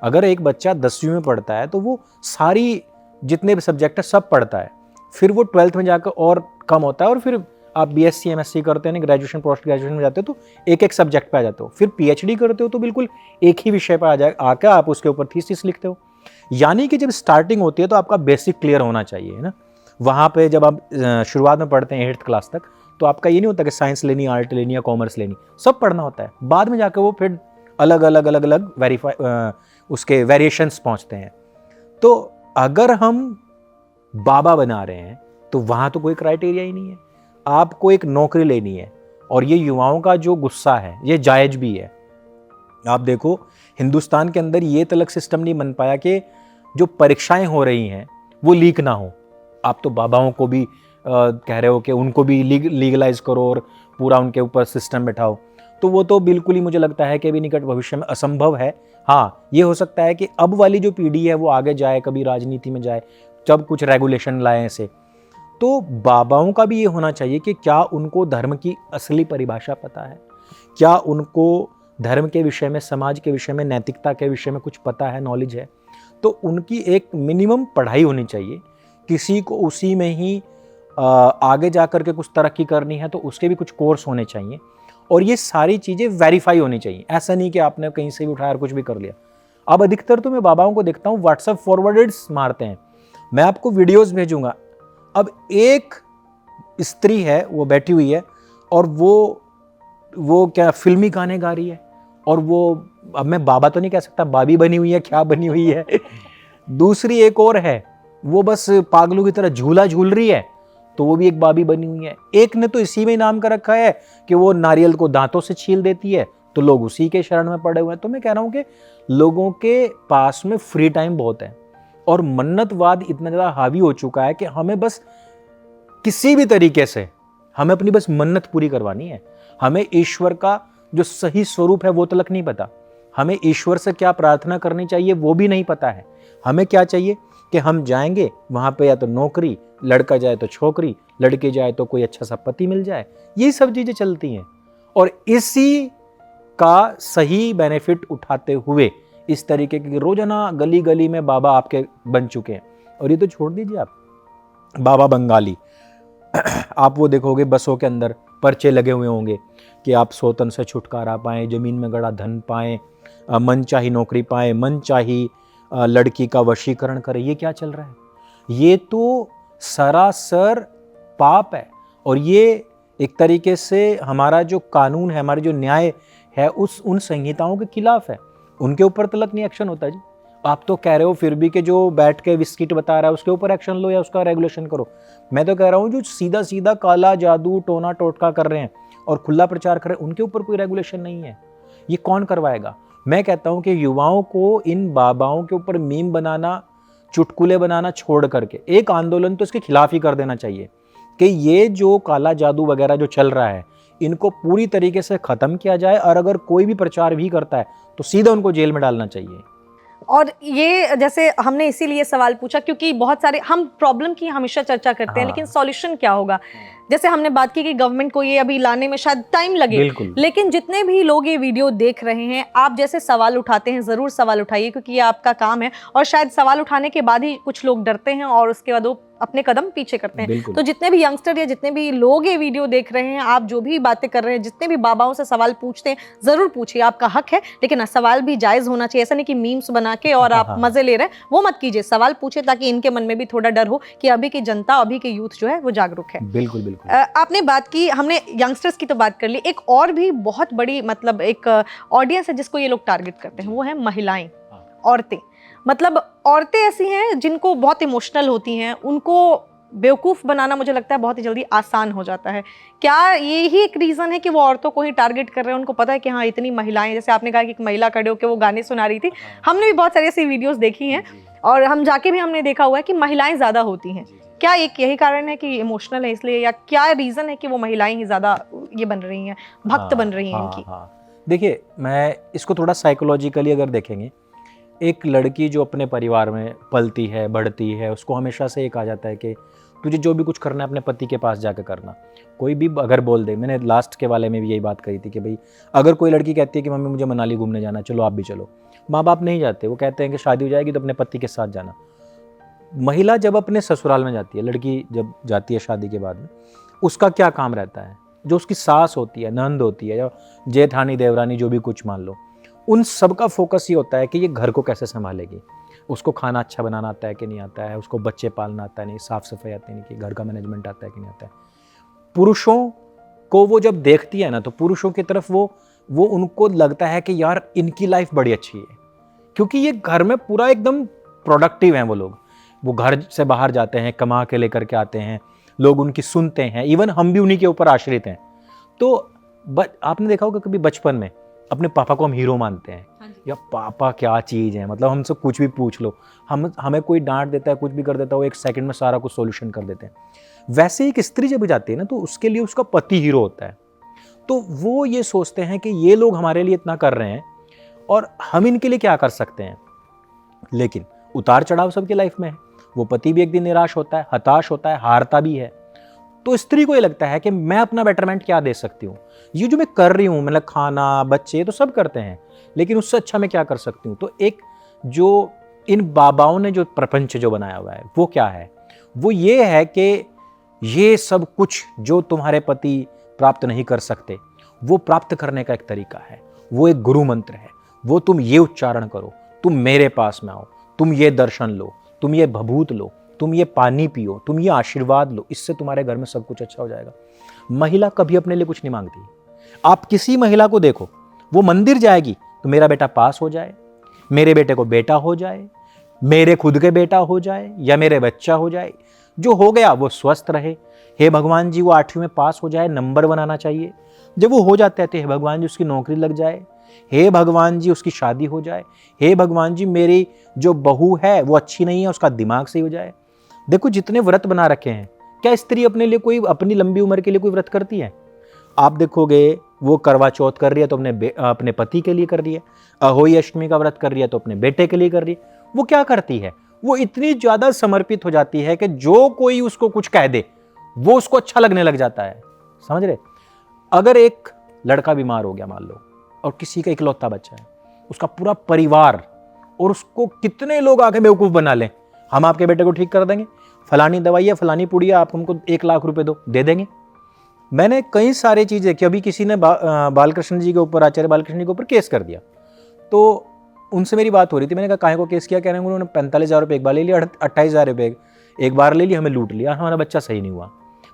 अगर एक बच्चा 10वीं में पढ़ता है तो वो सारी जितने भी सब्जेक्ट है सब पढ़ता है, फिर वो 12th में जाकर और कम होता है, और फिर आप BSc MSc करते हैं, ग्रेजुएशन पोस्ट ग्रेजुएशन में जाते हो तो एक सब्जेक्ट पे आ जाते हो, फिर PhD करते हो तो बिल्कुल एक ही विषय पर आ जाए, आकर आप उसके ऊपर थीसिस लिखते हो। यानी कि जब स्टार्टिंग होती है तो आपका बेसिक क्लियर होना चाहिए, है ना। वहाँ पे जब आप शुरुआत में पढ़ते हैं 8th क्लास तक, तो आपका ये नहीं होता कि साइंस लेनी, आर्ट लेनी या कॉमर्स लेनी, सब पढ़ना होता है। बाद में जाकर वो फिर अलग अलग उसके वेरिएशंस पहुँचते हैं। तो अगर हम बाबा बना रहे हैं तो वहाँ तो कोई क्राइटेरिया ही नहीं है, आपको एक नौकरी लेनी है। और ये युवाओं का जो गुस्सा है ये जायज़ भी है। आप देखो, हिंदुस्तान के अंदर ये तलक सिस्टम नहीं बन पाया कि जो परीक्षाएं हो रही हैं वो लीक ना हो। आप तो बाबाओं को भी कह रहे हो कि उनको भी लीगलाइज करो और पूरा उनके ऊपर सिस्टम बैठाओ, तो वो तो बिल्कुल ही मुझे लगता है कि अभी निकट भविष्य में असंभव है। हाँ, ये हो सकता है कि अब वाली जो पीढ़ी है वो आगे जाए, कभी राजनीति में जाए, जब कुछ रेगुलेशन लाए ऐसे। तो बाबाओं का भी ये होना चाहिए कि क्या उनको धर्म की असली परिभाषा पता है, क्या उनको धर्म के विषय में, समाज के विषय में, नैतिकता के विषय में कुछ पता है, नॉलेज है। तो उनकी एक मिनिमम पढ़ाई होनी चाहिए, किसी को उसी में ही आगे जा कर के कुछ तरक्की करनी है तो उसके भी कुछ कोर्स होने चाहिए, और ये सारी चीज़ें वेरीफाई होनी चाहिए। ऐसा नहीं कि आपने कहीं से भी उठाया और कुछ भी कर लिया। अब अधिकतर तो मैं बाबाओं को देखता हूँ व्हाट्सएप फॉरवर्डेड्स मारते हैं, मैं आपको वीडियोस भेजूंगा। अब एक स्त्री है, वो बैठी हुई है और वो क्या फिल्मी गाने गा रही है, और वो, अब मैं बाबा तो नहीं कह सकता, बाबी बनी हुई है, क्या बनी हुई है। दूसरी एक और है, वो बस पागलों की तरह झूला झूल रही है, तो वो भी एक बाबी बनी हुई है। एक ने तो इसी में नाम कर रखा है कि वो नारियल को दांतों से छील देती है, तो लोग उसी के शरण में पड़े हुए हैं। तो मैं कह रहा हूं कि लोगों के पास में फ्री टाइम बहुत है, और मन्नतवाद इतना ज़्यादा हावी हो चुका है कि हमें बस किसी भी तरीके से हमें अपनी बस मन्नत पूरी करवानी है। हमें ईश्वर का जो सही स्वरूप है वो तलक नहीं पता, हमें ईश्वर से क्या प्रार्थना करनी चाहिए वो भी नहीं पता है। हमें क्या चाहिए कि हम जाएंगे वहाँ पे, या तो नौकरी, लड़का जाए तो छोकरी, लड़के जाए तो कोई अच्छा सा पति मिल जाए, यही सब चीज़ें चलती हैं। और इसी का सही बेनिफिट उठाते हुए इस तरीके की रोजाना गली गली में बाबा आपके बन चुके हैं। और ये तो छोड़ दीजिए आप बाबा बंगाली, आप वो देखोगे बसों के अंदर पर्चे लगे हुए होंगे कि आप सोतन से छुटकारा पाएं, जमीन में गड़ा धन पाएं, मनचाही नौकरी पाएं, मनचाही लड़की का वशीकरण करें। ये क्या चल रहा है? ये तो सरासर पाप है, और ये एक तरीके से हमारा जो कानून है, हमारे जो न्याय है, उन संहिताओं के खिलाफ है। उनके ऊपर तलक नहीं एक्शन होता जी। आप तो कह रहे हो फिर भी कि जो बैठ के विस्किट बता रहा है उसके ऊपर एक्शन लो या उसका रेगुलेशन करो। मैं तो कह रहा हूँ जो सीधा सीधा काला जादू टोना टोटका कर रहे हैं और खुला प्रचार कर रहे हैं, उनके ऊपर कोई रेगुलेशन नहीं है। ये कौन करवाएगा? मैं कहता हूँ कि युवाओं को इन बाबाओं के ऊपर मीम बनाना, चुटकुले बनाना छोड़ करके एक आंदोलन तो इसके खिलाफ ही कर देना चाहिए कि ये जो काला जादू वगैरह जो चल रहा है इनको पूरी तरीके से ख़त्म किया जाए, और अगर कोई भी प्रचार भी करता है तो सीधा उनको जेल में डालना चाहिए। और ये जैसे हमने इसीलिए सवाल पूछा क्योंकि बहुत सारे हम प्रॉब्लम की हमेशा चर्चा करते हैं, लेकिन सॉल्यूशन क्या होगा? जैसे हमने बात की कि गवर्नमेंट को ये अभी लाने में शायद टाइम लगे, लेकिन जितने भी लोग ये वीडियो देख रहे हैं, आप जैसे सवाल उठाते हैं, ज़रूर सवाल उठाइए, क्योंकि ये आपका काम है। और शायद सवाल उठाने के बाद ही कुछ लोग डरते हैं और उसके बाद वो अपने कदम पीछे करते हैं। तो जितने भी यंगस्टर या जितने भी लोग ये वीडियो देख रहे हैं, आप जो भी बातें कर रहे हैं, जितने भी बाबाओं से सवाल पूछते हैं, ज़रूर पूछिए, आपका हक है, लेकिन सवाल भी जायज़ होना चाहिए। ऐसा नहीं कि मीम्स बना के और आप मज़े ले रहे हैं, वो मत कीजिए। सवाल पूछिए ताकि इनके मन में भी थोड़ा डर हो कि अभी की जनता, अभी के यूथ जो है वो जागरूक है। बिल्कुल बिल्कुल। आपने बात की, हमने यंगस्टर्स की तो बात कर ली, एक और भी बहुत बड़ी मतलब एक ऑडियंस है जिसको ये लोग टारगेट करते हैं, वो है महिलाएं, औरतें। मतलब औरतें ऐसी हैं जिनको बहुत इमोशनल होती हैं, उनको बेवकूफ़ बनाना मुझे लगता है बहुत ही जल्दी आसान हो जाता है। क्या यही एक रीज़न है कि वो औरतों को ही टारगेट कर रहे हैं? उनको पता है कि हाँ इतनी महिलाएं, जैसे आपने कहा कि एक महिला खड़े होकर वो गाने सुना रही थी, हमने भी बहुत सारी ऐसी वीडियोस देखी हैं और हम जाके भी हमने देखा हुआ है कि महिलाएं ज़्यादा होती हैं। क्या एक यही कारण है कि इमोशनल है इसलिए, या क्या रीज़न है कि वो महिलाएं ही ज़्यादा ये बन रही हैं, भक्त बन रही हैं इनकी? देखिए, मैं इसको थोड़ा साइकोलॉजिकली अगर देखेंगे, एक लड़की जो अपने परिवार में पलती है, बढ़ती है, उसको हमेशा से ये कहा जाता है कि तुझे जो भी कुछ करना है अपने पति के पास जाकर करना। कोई भी अगर बोल दे, मैंने लास्ट के वाले में भी यही बात कही थी कि भाई अगर कोई लड़की कहती है कि मम्मी मुझे मनाली घूमने जाना, चलो आप भी चलो, माँ बाप नहीं जाते, वो कहते हैं कि शादी हो जाएगी तो अपने पति के साथ जाना। महिला जब अपने ससुराल में जाती है, लड़की जब जाती है शादी के बाद में, उसका क्या काम रहता है? जो उसकी सास होती है, नंद होती है, या जेठानी देवरानी जो भी कुछ मान लो, उन सब का फोकस ये होता है कि ये घर को कैसे संभालेगी, उसको खाना अच्छा बनाना आता है कि नहीं आता है, उसको बच्चे पालना आता है नहीं, साफ सफाई आती नहीं, कि घर का मैनेजमेंट आता है कि नहीं आता है। पुरुषों को वो जब देखती है ना, तो पुरुषों की तरफ वो उनको लगता है कि यार इनकी लाइफ बड़ी अच्छी है, क्योंकि ये घर में पूरा एकदम प्रोडक्टिव हैं वो लोग। वो घर से बाहर जाते हैं, कमा के लेकर के आते हैं, लोग उनकी सुनते हैं, इवन हम भी उन्हीं के ऊपर आश्रित हैं। तो आपने देखा होगा कभी बचपन में अपने पापा को हम हीरो मानते हैं, या पापा क्या चीज़ है, मतलब हमसे कुछ भी पूछ लो, हमें कोई डांट देता है, कुछ भी कर देता है, वो एक सेकंड में सारा कुछ सॉल्यूशन कर देते हैं। वैसे एक स्त्री जब जाती है ना, तो उसके लिए उसका पति हीरो होता है। तो वो ये सोचते हैं कि ये लोग हमारे लिए इतना कर रहे हैं और हम इनके लिए क्या कर सकते हैं। लेकिन उतार चढ़ाव सबकी लाइफ में है। वो पति भी एक दिन निराश होता है, हताश होता है, हारता भी है। तो स्त्री को ये लगता है कि मैं अपना बेटरमेंट क्या दे सकती हूँ, ये जो मैं कर रही हूँ, मतलब खाना, बच्चे तो सब करते हैं, लेकिन उससे अच्छा मैं क्या कर सकती हूँ। तो एक जो इन बाबाओं ने जो प्रपंच जो बनाया हुआ है वो क्या है, वो ये है कि ये सब कुछ जो तुम्हारे पति प्राप्त नहीं कर सकते, वो प्राप्त करने का एक तरीका है, वो एक गुरु मंत्र है। वो तुम ये उच्चारण करो, तुम मेरे पास में आओ, तुम ये दर्शन लो, तुम ये भभूत लो, तुम ये पानी पियो, तुम ये आशीर्वाद लो, इससे तुम्हारे घर में सब कुछ अच्छा हो जाएगा। महिला कभी अपने लिए कुछ नहीं मांगती। आप किसी महिला को देखो, वो मंदिर जाएगी तो मेरा बेटा पास हो जाए, मेरे बेटे को बेटा हो जाए, मेरे खुद के बेटा हो जाए, या मेरे बच्चा हो जाए, जो हो गया वो स्वस्थ रहे। हे भगवान जी वो 8वीं में पास हो जाए, नंबर बनाना चाहिए। जब वो हो जाते हैं तो हे भगवान जी उसकी नौकरी लग जाए, हे भगवान जी उसकी शादी हो जाए, हे भगवान जी मेरी जो बहू है वो अच्छी नहीं है, उसका दिमाग सही हो जाए। देखो जितने व्रत बना रखे हैं, क्या स्त्री अपने लिए कोई अपनी लंबी उम्र के लिए कोई व्रत करती है? आप देखोगे वो करवा चौथ कर रही है तो अपने पति के लिए कर रही है, अहोई अष्टमी का व्रत कर रही है तो अपने बेटे के लिए कर रही है। वो क्या करती है? वो इतनी ज्यादा समर्पित हो जाती है कि जो कोई उसको कुछ कह दे वो उसको अच्छा लगने लग जाता है। समझ रहे? अगर एक लड़का बीमार हो गया मान लो, और किसी का इकलौता बच्चा है, उसका पूरा परिवार और उसको कितने लोग आके बेवकूफ बना लें, हम आपके बेटे को ठीक कर देंगे, फलानी दवाई है, फलानी पुड़िया, आप हमको 1 लाख रुपए दो, दे देंगे। मैंने कई सारी चीजें कि अभी किसी ने बालकृष्ण जी के ऊपर, आचार्य बालकृष्ण जी के ऊपर केस कर दिया, तो उनसे मेरी बात हो रही थी। मैंने कहा काहे को केस किया? कह रहे हैं उन्होंने 45,000 रुपये एक बार ले लिया, 28,000 रुपये एक बार ले लिया, हमें लूट लिया, हमारा बच्चा सही नहीं हुआ।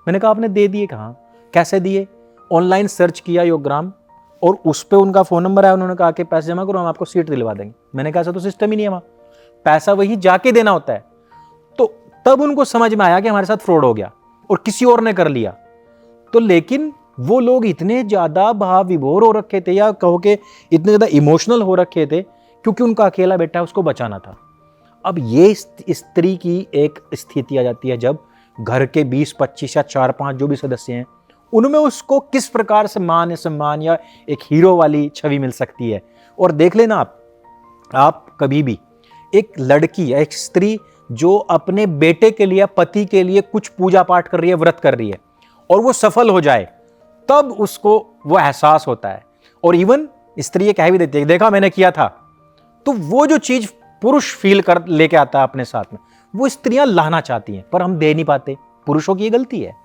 मैंने कहा आपने दे दिए कहाँ, कैसे दिए? ऑनलाइन सर्च किया योगग्राम, और उस पर उनका फ़ोन नंबर आया, उन्होंने कहा कि पैसे जमा करो, हम आपको सीट दिलवा देंगे। मैंने कहा ऐसा तो सिस्टम ही नहीं है वहाँ, पैसा वही जाके देना होता है। तो तब उनको समझ में आया कि हमारे साथ फ्रॉड हो गया और किसी और ने कर लिया। तो लेकिन वो लोग इतने ज़्यादा भाव विभोर हो रखे थे, या कहो कि इतने ज़्यादा इमोशनल हो रखे थे, क्योंकि उनका अकेला बेटा उसको बचाना था। अब ये स्त्री की एक स्थिति आ जाती है जब घर के 20, 25 या 4-5 जो भी सदस्य हैं, उनमें उसको किस प्रकार से मान या सम्मान या एक हीरो वाली छवि मिल सकती है। और देख लेना आप कभी भी एक लड़की या एक स्त्री जो अपने बेटे के लिए, पति के लिए कुछ पूजा पाठ कर रही है, व्रत कर रही है, और वो सफल हो जाए, तब उसको वो एहसास होता है। और इवन स्त्री ये कह भी देती है देखा मैंने किया था। तो वो जो चीज पुरुष फील कर लेके आता है अपने साथ में, वो स्त्रियां लाना चाहती हैं, पर हम दे नहीं पाते। पुरुषों की ये गलती है।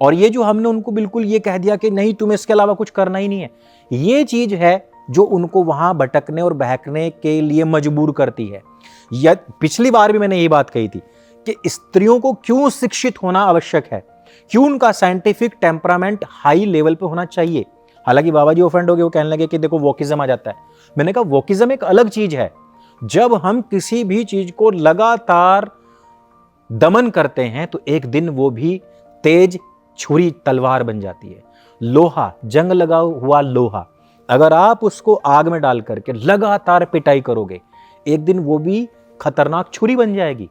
और ये जो हमने उनको बिल्कुल ये कह दिया कि नहीं तुम्हें इसके अलावा कुछ करना ही नहीं है, ये चीज है जो उनको वहां भटकने और बहकने के लिए मजबूर करती है। या पिछली बार भी मैंने ये बात कही थी कि स्त्रियों को क्यों शिक्षित होना आवश्यक है, क्यों उनका साइंटिफिक टेम्परामेंट हाई लेवल पे होना चाहिए। हालांकि बाबा जी ऑफेंड हो गए, वो कहने लगे कि देखो वोकिज्म आ जाता है। मैंने कहा वोकिज्म एक अलग चीज है। जब हम किसी भी चीज को लगातार दमन करते हैं तो एक दिन वो भी तेज छुरी तलवार बन जाती है। लोहा, जंग लगा हुआ लोहा, अगर आप उसको आग में डाल करके लगातार पिटाई करोगे, एक दिन वो भी खतरनाक छुरी बन जाएगी।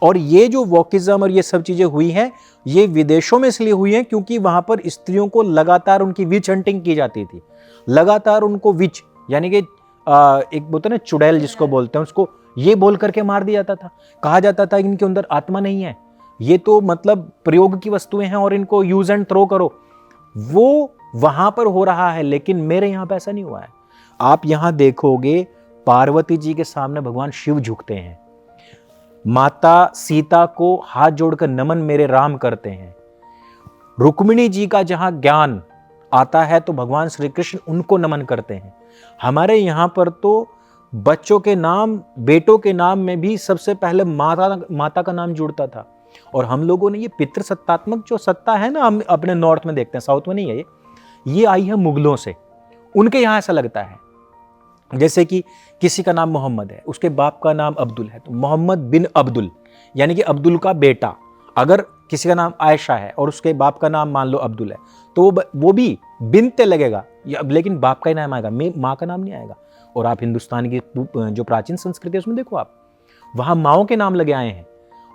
और ये जो वोकिज्म और ये सब चीजें हुई हैं, ये विदेशों में इसलिए हुई हैं क्योंकि वहां पर स्त्रियों को लगातार उनकी विच हंटिंग की जाती थी। लगातार उनको विच यानी कि एक बोलते ना चुड़ैल जिसको बोलते हैं, उसको ये बोल करके मार दिया जाता था। कहा जाता था इनके अंदर आत्मा नहीं है, ये तो मतलब प्रयोग की वस्तुएं हैं और इनको यूज एंड थ्रो करो। वो वहां पर हो रहा है, लेकिन मेरे यहां पे ऐसा नहीं हुआ है। आप यहां देखोगे पार्वती जी के सामने भगवान शिव झुकते हैं, माता सीता को हाथ जोड़कर नमन मेरे राम करते हैं। रुक्मिणी जी का जहां ज्ञान आता है तो भगवान श्री कृष्ण उनको नमन करते हैं। हमारे यहां पर तो बच्चों के नाम, बेटों के नाम में भी सबसे पहले माता का नाम जुड़ता था। और हम लोगों ने ये पितृसत्तात्मक जो सत्ता है ना, हम अपने नॉर्थ में देखते हैं, साउथ में नहीं है ये आई है मुगलों से। उनके यहां ऐसा लगता है जैसे कि किसी का नाम मोहम्मद है, उसके बाप का नाम अब्दुल है, तो मोहम्मद बिन अब्दुल यानी कि अब्दुल का बेटा। अगर किसी का नाम आयशा है और उसके बाप का नाम मान लो अब्दुल है, तो वो भी बिनते लगेगा, लेकिन बाप का ही नाम आएगा, माँ का नाम नहीं आएगा। और आप हिंदुस्तान की जो प्राचीन संस्कृति है उसमें देखो, आप वहां माओ के नाम लगे आए हैं।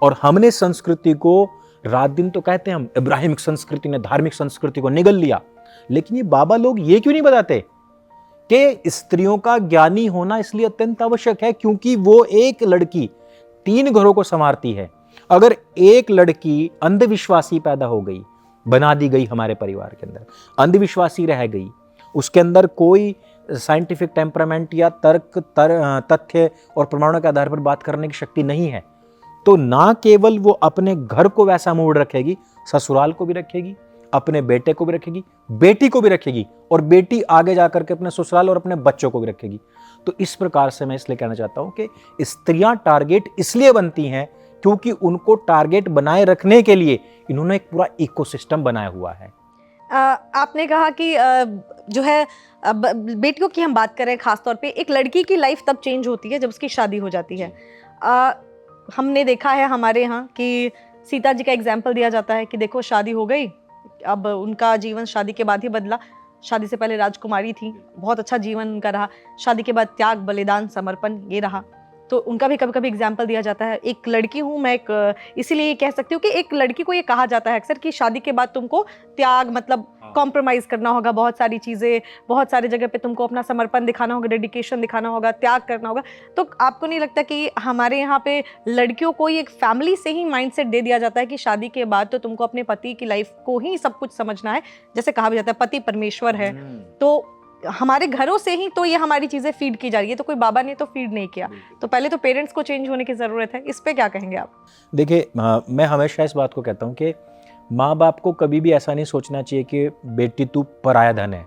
और हमने संस्कृति को रात दिन तो कहते हैं हम, इब्राहिमिक संस्कृति ने धार्मिक संस्कृति को निगल लिया, लेकिन ये बाबा लोग ये क्यों नहीं बताते कि स्त्रियों का ज्ञानी होना इसलिए अत्यंत आवश्यक है क्योंकि वो एक लड़की 3 घरों को संवारती है। अगर एक लड़की अंधविश्वासी पैदा हो गई, बना दी गई हमारे परिवार के अंदर, अंधविश्वासी रह गई, उसके अंदर कोई साइंटिफिक टेम्परामेंट या तर्क तथ्य और प्रमाणों के आधार पर बात करने की शक्ति नहीं है, तो ना केवल वो अपने घर को वैसा मूड रखेगी, ससुराल को भी रखेगी, अपने बेटे को भी रखेगी, बेटी को भी रखेगी, और बेटी आगे जाकर के अपने ससुराल और अपने बच्चों को भी रखेगी। तो इस प्रकार से मैं इसलिए कहना चाहता हूं कि स्त्रियां टारगेट इसलिए बनती हैं क्योंकि उनको टारगेट बनाए रखने के लिए इन्होंने एक पूरा इकोसिस्टम बनाया हुआ है। आपने कहा कि जो है बेटियों की हम बात करें खास तौर पे, एक लड़की की लाइफ तब चेंज होती है जब उसकी शादी हो जाती है। हमने देखा है हमारे यहाँ कि सीता जी का एग्जाम्पल दिया जाता है कि देखो शादी हो गई, अब उनका जीवन शादी के बाद ही बदला। शादी से पहले राजकुमारी थी, बहुत अच्छा जीवन उनका रहा। शादी के बाद त्याग, बलिदान, समर्पण ये रहा। तो उनका भी कभी कभी एग्जाम्पल दिया जाता है। एक लड़की हूँ मैं, इसीलिए ये कह सकती हूँ कि एक लड़की को ये कहा जाता है अक्सर कि शादी के बाद तुमको त्याग, मतलब कॉम्प्रोमाइज़ करना होगा, बहुत सारी चीज़ें, बहुत सारी जगह पे तुमको अपना समर्पण दिखाना होगा, डेडिकेशन दिखाना होगा, त्याग करना होगा। तो आपको नहीं लगता कि हमारे यहाँ पे लड़कियों को एक फैमिली से ही माइंडसेट दे दिया जाता है कि शादी के बाद तो तुमको अपने पति की लाइफ को ही सब कुछ समझना है? जैसे कहा भी जाता है पति परमेश्वर है, तो हमारे घरों से ही तो ये हमारी चीज़ें फीड की जा रही है, तो कोई बाबा ने तो फीड नहीं किया। तो पहले तो पेरेंट्स को चेंज होने की ज़रूरत है। इस पे क्या कहेंगे आप? देखिए, मैं हमेशा इस बात को कहता हूँ कि माँ बाप को कभी भी ऐसा नहीं सोचना चाहिए कि बेटी तू पराया धन है।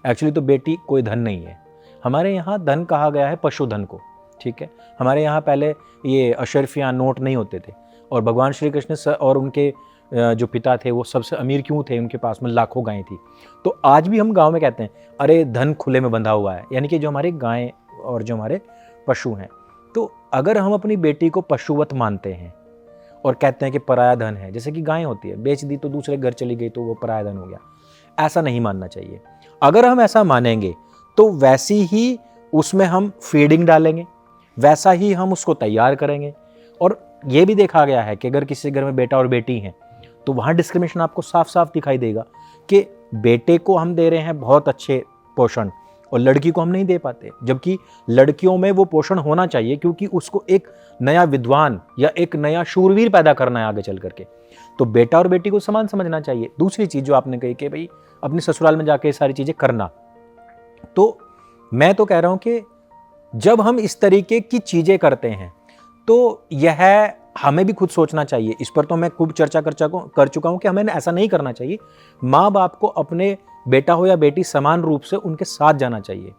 एक्चुअली तो बेटी कोई धन नहीं है। हमारे यहाँ धन कहा गया है पशुधन को, ठीक है। हमारे यहाँ पहले ये अशर्फियाँ नोट नहीं होते थे, और भगवान श्री कृष्ण और उनके जो पिता थे वो सबसे अमीर क्यों थे? उनके पास में लाखों गायें थी। तो आज भी हम गांव में कहते हैं अरे धन खुले में बंधा हुआ है, यानी कि जो हमारे गायें और जो हमारे पशु हैं। तो अगर हम अपनी बेटी को पशुवत मानते हैं और कहते हैं कि पराया धन है, जैसे कि गाय होती है, बेच दी तो दूसरे घर चली गई तो वो पराया धन हो गया, ऐसा नहीं मानना चाहिए। अगर हम ऐसा मानेंगे तो वैसी ही उसमें हम फीडिंग डालेंगे, वैसा ही हम उसको तैयार करेंगे। और ये भी देखा गया है कि अगर किसी घर में बेटा और बेटी हैं तो वहाँ डिस्क्रिमिनेशन आपको साफ साफ दिखाई देगा कि बेटे को हम दे रहे हैं बहुत अच्छे पोषण और लड़की को हम नहीं दे पाते, जबकि लड़कियों में वो पोषण होना चाहिए क्योंकि उसको एक नया विद्वान या एक नया शूरवीर पैदा करना है आगे चल करके। तो बेटा और बेटी को समान समझना चाहिए। दूसरी चीज़ जो आपने कही कि भाई अपने ससुराल में जाके ये सारी चीज़ें करना, तो मैं तो कह रहा हूँ कि जब हम इस तरीके की चीज़ें करते हैं तो यह हमें भी खुद सोचना चाहिए। इस पर तो मैं खूब चर्चा कर चुका हूँ कि हमें ऐसा नहीं करना चाहिए। माँ बाप को अपने बेटा हो या बेटी समान रूप से उनके साथ जाना चाहिए।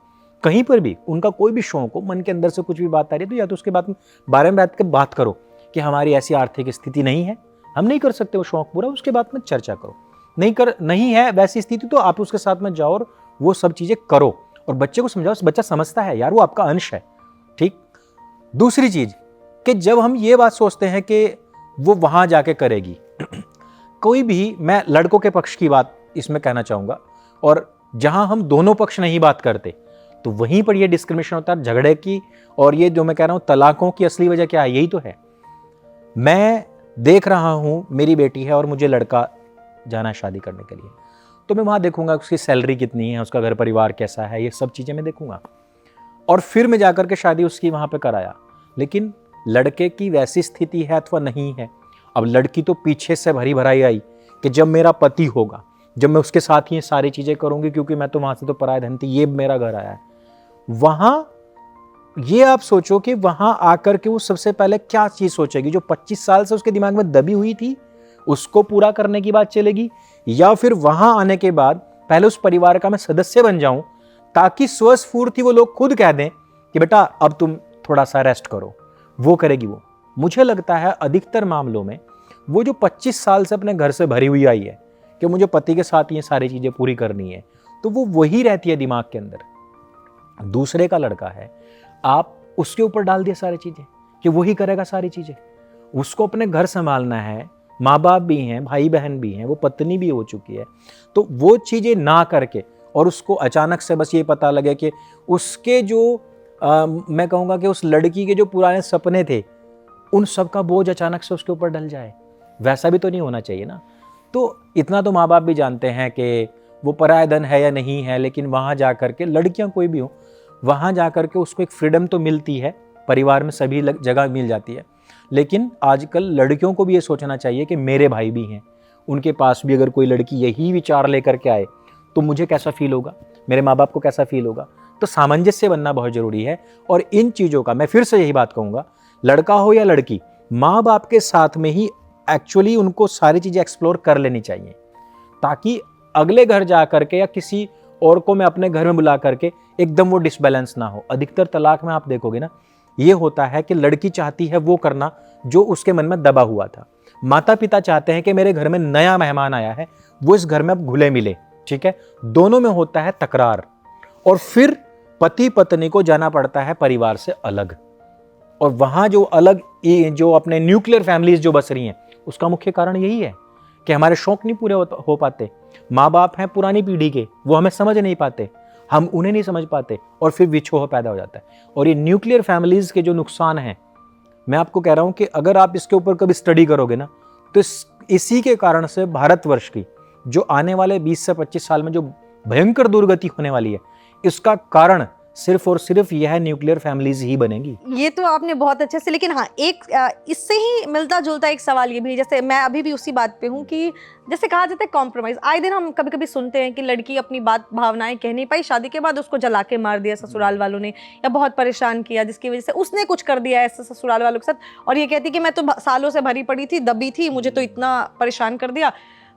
कहीं पर भी उनका कोई भी शौक हो, मन के अंदर से कुछ भी बात आ रही है तो या तो उसके बारे में बैठ के बात करो कि हमारी ऐसी आर्थिक स्थिति नहीं है, हम नहीं कर सकते वो शौक पूरा, उसके बाद में चर्चा करो। नहीं है वैसी स्थिति तो आप उसके साथ में जाओ और वो सब चीज़ें करो और बच्चे को समझाओ। बच्चा समझता है यार, वो आपका अंश है, ठीक। दूसरी चीज़ कि जब हम ये बात सोचते हैं कि वो वहाँ जाके करेगी कोई भी, मैं लड़कों के पक्ष की बात इसमें कहना चाहूँगा, और जहाँ हम दोनों पक्ष नहीं बात करते तो वहीं पर ये डिस्क्रिमिनेशन होता है झगड़े की। और ये जो मैं कह रहा हूँ तलाकों की असली वजह क्या है? यही तो है। मैं देख रहा हूँ, मेरी बेटी है और मुझे लड़का जाना है शादी करने के लिए, तो मैं वहाँ देखूंगा उसकी सैलरी कितनी है, उसका घर परिवार कैसा है, ये सब चीज़ें मैं देखूंगा और फिर मैं जाकर के शादी उसकी वहाँ पे कराया। लेकिन लड़के की वैसी स्थिति है अथवा नहीं है। अब लड़की तो पीछे से भरी भराई आई कि जब मेरा पति होगा, जब मैं उसके साथ ही ये सारी चीज़ें करूँगी, क्योंकि मैं तो वहाँ से तो पराया धन थी, ये मेरा घर आया है। वहाँ ये आप सोचो कि वहाँ आकर के वो सबसे पहले क्या चीज़ सोचेगी? जो 25 साल से उसके दिमाग में दबी हुई थी उसको पूरा करने की बात चलेगी, या फिर वहाँ आने के बाद पहले उस परिवार का मैं सदस्य बन जाऊँ ताकि स्वस्फूर्ति वो लोग खुद कह दें कि बेटा अब तुम थोड़ा सा रेस्ट करो, वो करेगी वो। मुझे लगता है अधिकतर मामलों में वो जो 25 साल से अपने घर से भरी हुई आई है कि मुझे पति के साथ ये सारी चीज़ें पूरी करनी है, तो वो वही रहती है दिमाग के अंदर। दूसरे का लड़का है, आप उसके ऊपर डाल दिए सारी चीज़ें कि वही करेगा सारी चीज़ें। उसको अपने घर संभालना है, माँ बाप भी हैं, भाई बहन भी हैं, वो पत्नी भी हो चुकी है, तो वो चीज़ें ना करके और उसको अचानक से बस ये पता लगे कि उसके जो मैं कहूँगा कि उस लड़की के जो पुराने सपने थे उन सब का बोझ अचानक से उसके ऊपर डल जाए, वैसा भी तो नहीं होना चाहिए ना। तो इतना तो माँ बाप भी जानते हैं कि वो पराया धन है या नहीं है, लेकिन वहाँ जा कर के लड़कियाँ कोई भी हो, वहाँ जा कर के उसको एक फ्रीडम तो मिलती है, परिवार में सभी जगह मिल जाती है। लेकिन आजकल लड़कियों को भी ये सोचना चाहिए कि मेरे भाई भी हैं, उनके पास भी अगर कोई लड़की यही विचार लेकर के आए तो मुझे कैसा फील होगा, मेरे माँ बाप को कैसा फील होगा। तो सामंजस्य बनना बहुत ज़रूरी है। और इन चीज़ों का मैं फिर से यही बात कहूँगा, लड़का हो या लड़की, माँ बाप के साथ में ही एक्चुअली उनको सारी चीज़ें एक्सप्लोर कर लेनी चाहिए, ताकि अगले घर जा करके या किसी और को मैं अपने घर में बुला करके एकदम वो डिसबैलेंस ना हो। अधिकतर तलाक में आप देखोगे ना, ये होता है कि लड़की चाहती है वो करना जो उसके मन में दबा हुआ था, माता पिता चाहते हैं कि मेरे घर में नया मेहमान आया है, वो इस घर में अब घुले मिले, ठीक है, दोनों में होता है तकरार, और फिर पति पत्नी को जाना पड़ता है परिवार से अलग। और वहाँ जो अलग जो अपने न्यूक्लियर फैमिलीज जो बस रही हैं, उसका मुख्य कारण यही है कि हमारे शौक नहीं पूरे हो पाते। माँ बाप हैं पुरानी पीढ़ी के, वो हमें समझ नहीं पाते, हम उन्हें नहीं समझ पाते, और फिर विछोह पैदा हो जाता है। और ये न्यूक्लियर फैमिलीज के जो नुकसान हैं, मैं आपको कह रहा हूँ कि अगर आप इसके ऊपर कभी स्टडी करोगे ना, तो इसी के कारण से भारतवर्ष की जो आने वाले 20 से 25 साल में जो भयंकर दुर्गति होने वाली है, इसका कारण सिर्फ और सिर्फ यह न्यूक्लियर फैमिलीज ही बनेगी। ये तो आपने बहुत अच्छे से, लेकिन हाँ एक इससे ही मिलता जुलता एक सवाल ये भी, जैसे मैं अभी भी उसी बात पे हूँ कि जैसे कहा जाता है कॉम्प्रोमाइज, आए दिन हम कभी कभी सुनते हैं कि लड़की अपनी बात भावनाएं कह नहीं पाई, शादी के बाद उसको जला के मार दिया ससुराल वालों ने, या बहुत परेशान किया जिसकी वजह से उसने कुछ कर दिया ऐसा ससुराल वालों के साथ, और ये कहती कि मैं तो सालों से भरी पड़ी थी, दबी थी, मुझे तो इतना परेशान कर दिया।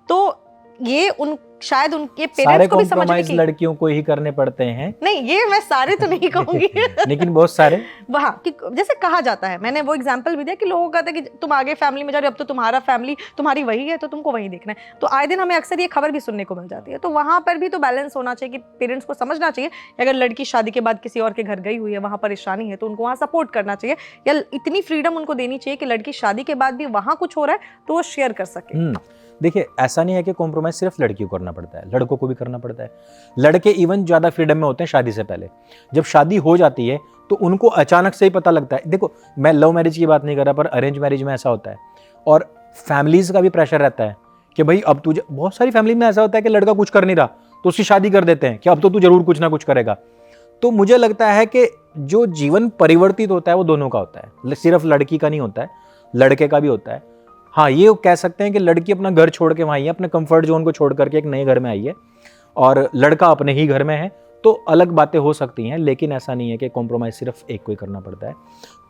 तो ये उन शायद उनके पेरेंट्स को भी समझने की, लड़कियों को ही करने पड़ते हैं। नहीं ये मैं सारे तो नहीं कहूंगी लेकिन बहुत सारे वहाँ कि जैसे कहा जाता है, मैंने वो एग्जांपल भी दिया कि लोगों का कहते हैं कि तुम आगे फैमिली में जा रहे हो, अब तो तुम्हारा फैमिली तुम्हारी वही है तो तुमको वही देखना है। तो आए दिन हमें अक्सर ये खबर भी सुनने को मिल जाती है। तो वहाँ पर भी तो बैलेंस होना चाहिए कि पेरेंट्स को समझना चाहिए कि अगर लड़की शादी के बाद किसी और के घर गई हुई है, वहाँ परेशानी है, तो उनको वहाँ सपोर्ट करना चाहिए, या इतनी फ्रीडम उनको देनी चाहिए कि लड़की शादी के बाद भी वहाँ कुछ हो रहा है तो वो शेयर कर सके। देखिए, ऐसा नहीं है कि कॉम्प्रोमाइज सिर्फ लड़कियों को करना पड़ता है, लड़कों को भी करना पड़ता है। लड़के इवन ज़्यादा फ्रीडम में होते हैं शादी से पहले। जब शादी हो जाती है तो उनको अचानक से ही पता लगता है। देखो, मैं लव मैरिज की बात नहीं कर रहा, पर अरेंज मैरिज में ऐसा होता है, और फैमिलीज़ का भी प्रेशर रहता है कि भाई अब तुझे, बहुत सारी फैमिली में ऐसा होता है कि लड़का कुछ कर नहीं रहा तो उसकी शादी कर देते हैं कि अब तो तू जरूर कुछ ना कुछ करेगा। तो मुझे लगता है कि जो जीवन परिवर्तित होता है वो दोनों का होता है, सिर्फ लड़की का नहीं होता है, लड़के का भी होता है। हाँ, ये कह सकते हैं कि लड़की अपना घर छोड़ के वहाँ आई है, अपने कंफर्ट जोन को छोड़ करके एक नए घर में आई है, और लड़का अपने ही घर में है, तो अलग बातें हो सकती हैं। लेकिन ऐसा नहीं है कि कॉम्प्रोमाइज़ सिर्फ एक को ही करना पड़ता है।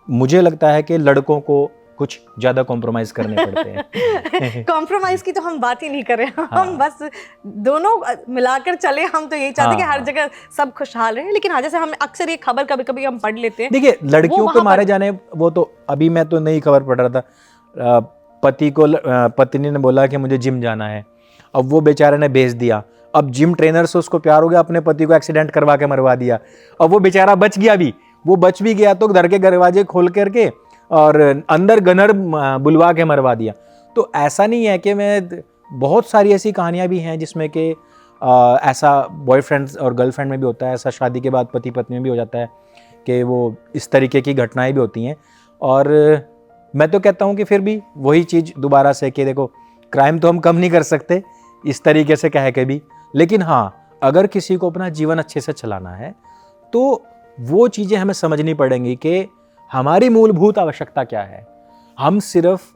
मुझे लगता है कि लड़कों को कुछ ज़्यादा कॉम्प्रोमाइज़ करने पड़ते हैं। कॉम्प्रोमाइज़ की तो हम बात ही नहीं कर रहे हैं, हम बस दोनों मिलाकर चले। हम तो यही चाहते हैं कि हर जगह सब खुशहाल रहे। लेकिन हाँ, जैसे हम अक्सर ये खबर कभी कभी हम पढ़ लेते हैं, देखिए लड़कियों के मारे जाने, वो तो अभी मैं तो नई खबर पढ़ रहा था, पत्नी ने बोला कि मुझे जिम जाना है, अब वो बेचारे ने भेज दिया, अब जिम ट्रेनर से उसको प्यार हो गया, अपने पति को एक्सीडेंट करवा के मरवा दिया, अब वो बेचारा बच गया भी, वो बच भी गया तो घर के दरवाजे खोल करके और अंदर गनर बुलवा के मरवा दिया। तो ऐसा नहीं है कि मैं, बहुत सारी ऐसी कहानियां भी हैं जिसमें कि ऐसा बॉयफ्रेंड और गर्लफ्रेंड में भी होता है, ऐसा शादी के बाद पति पत्नी में भी हो जाता है कि वो इस तरीके की घटनाएं भी होती हैं। और मैं तो कहता हूं कि फिर भी वही चीज़ दोबारा से कि देखो, क्राइम तो हम कम नहीं कर सकते इस तरीके से कह के भी, लेकिन हाँ, अगर किसी को अपना जीवन अच्छे से चलाना है तो वो चीज़ें हमें समझनी पड़ेंगी कि हमारी मूलभूत आवश्यकता क्या है। हम सिर्फ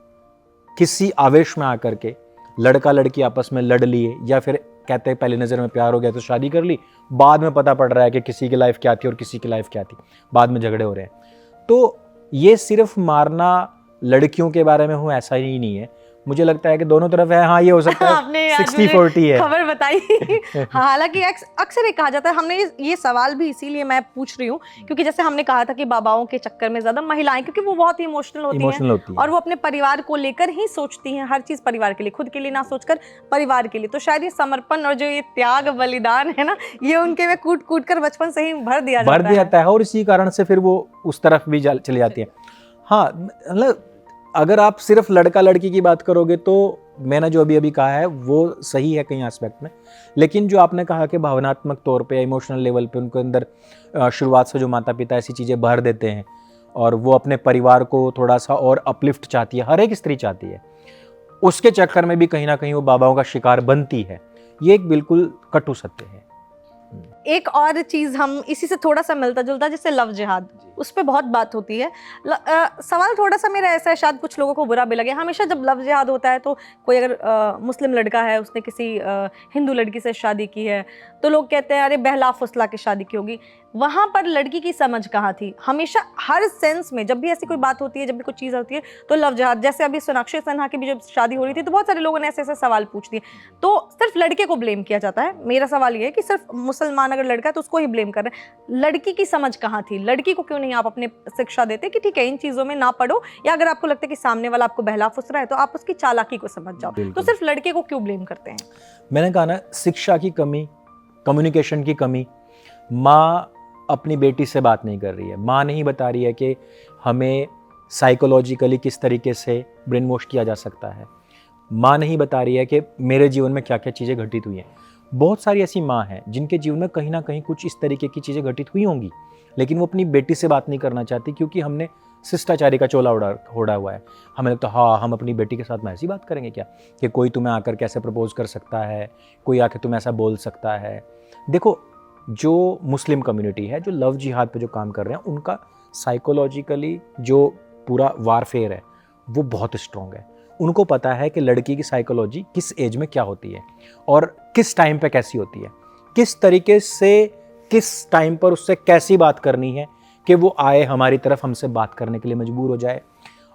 किसी आवेश में आकर के लड़का लड़की आपस में लड़ लिए, या फिर कहते हैं पहली नज़र में प्यार हो गया तो शादी कर ली, बाद में पता पड़ रहा है कि किसी की लाइफ क्या थी और किसी की लाइफ क्या थी, बाद में झगड़े हो रहे हैं। तो ये सिर्फ मारना लड़कियों के बारे में हो ऐसा ही नहीं है, मुझे लगता है कि दोनों तरफ है। हाँ, ये हो सकता है 60-40 है, खबर बताई। हालांकि अक्सर ये कहा जाता है, हमने ये सवाल भी इसीलिए मैं पूछ रही हूँ क्योंकि जैसे हमने कहा था कि बाबाओं के चक्कर में ज्यादा महिलाएं, क्योंकि वो बहुत ही इमोशनल होती हैं और वो अपने परिवार को लेकर ही सोचती हैं, हर चीज परिवार के लिए, खुद के लिए ना सोचकर परिवार के लिए। तो शायद ये समर्पण और जो ये त्याग बलिदान है ना, ये उनके में कूट कूट कर बचपन से ही भर दिया जाता है, और इसी कारण से फिर वो उस तरफ भी चली जाती है। हाँ, मतलब अगर आप सिर्फ लड़का लड़की की बात करोगे तो मैंने जो अभी कहा है वो सही है कई एस्पेक्ट में, लेकिन जो आपने कहा कि भावनात्मक तौर पे, इमोशनल लेवल पे उनके अंदर शुरुआत से जो माता पिता ऐसी चीज़ें भर देते हैं और वो अपने परिवार को थोड़ा सा और अपलिफ्ट चाहती है, हर एक स्त्री चाहती है, उसके चक्कर में भी कहीं ना कहीं वो बाबाओं का शिकार बनती है। ये एक बिल्कुल कटु सत्य है। एक और चीज़ हम इसी से थोड़ा सा मिलता जुलता, जैसे लव जिहाद, उस पर बहुत बात होती है। सवाल थोड़ा सा मेरा ऐसा है, शायद कुछ लोगों को बुरा भी लगे, हमेशा जब लव जिहाद होता है तो कोई अगर मुस्लिम लड़का है, उसने किसी हिंदू लड़की से शादी की है तो लोग कहते हैं अरे बहला फुसला के शादी की होगी। वहां पर लड़की की समझ कहाँ थी? हमेशा हर सेंस में जब भी ऐसी कोई बात होती है, जब भी कोई चीज़ होती है, तो लव जिहाद, जैसे अभी सोनाक्षी सिन्हा की भी जब शादी हो रही थी तो बहुत सारे लोगों ने ऐसे ऐसे सवाल पूछ दिए, तो सिर्फ लड़के को ब्लेम किया जाता है। मेरा सवाल ये है कि सिर्फ मुसलमान अगर लड़का है तो उसको ही ब्लेम कर रहे हैं, लड़की की समझ कहाँ थी? लड़की को क्यों नहीं आप अपने शिक्षा देते कि ठीक है इन चीज़ों में ना पढ़ो, या अगर आपको लगता है कि सामने वाला आपको बहला फुस रहा है तो आप उसकी चालाकी को समझ जाओ, तो बिल्कुल। सिर्फ लड़के को क्यों ब्लेम करते हैं? मैंने कहा ना, शिक्षा की कमी, कम्युनिकेशन की कमी। माँ अपनी बेटी से बात नहीं कर रही है, माँ नहीं बता रही है कि हमें साइकोलॉजिकली किस तरीके से ब्रेन वॉश किया जा सकता है। माँ नहीं बता रही है कि मेरे जीवन में क्या क्या चीज़ें घटित हुई हैं। बहुत सारी ऐसी माँ हैं जिनके जीवन में कहीं ना कहीं कुछ इस तरीके की चीज़ें घटित हुई होंगी, लेकिन वो अपनी बेटी से बात नहीं करना चाहती क्योंकि हमने शिष्टाचारी का चोला ओढ़ा हुआ है। हमें लगता है हाँ, हम अपनी बेटी के साथ में ऐसी बात करेंगे क्या, कि कोई तुम्हें आकर कैसे प्रपोज कर सकता है, कोई आकर तुम्हें ऐसा बोल सकता है। देखो, जो मुस्लिम कम्युनिटी है, जो लव जिहाद पे जो काम कर रहे हैं, उनका साइकोलॉजिकली जो पूरा वारफेयर है वो बहुत स्ट्रॉन्ग है। उनको पता है कि लड़की की साइकोलॉजी किस एज में क्या होती है और किस टाइम पे कैसी होती है, किस तरीके से किस टाइम पर उससे कैसी बात करनी है कि वो आए हमारी तरफ, हमसे बात करने के लिए मजबूर हो जाए।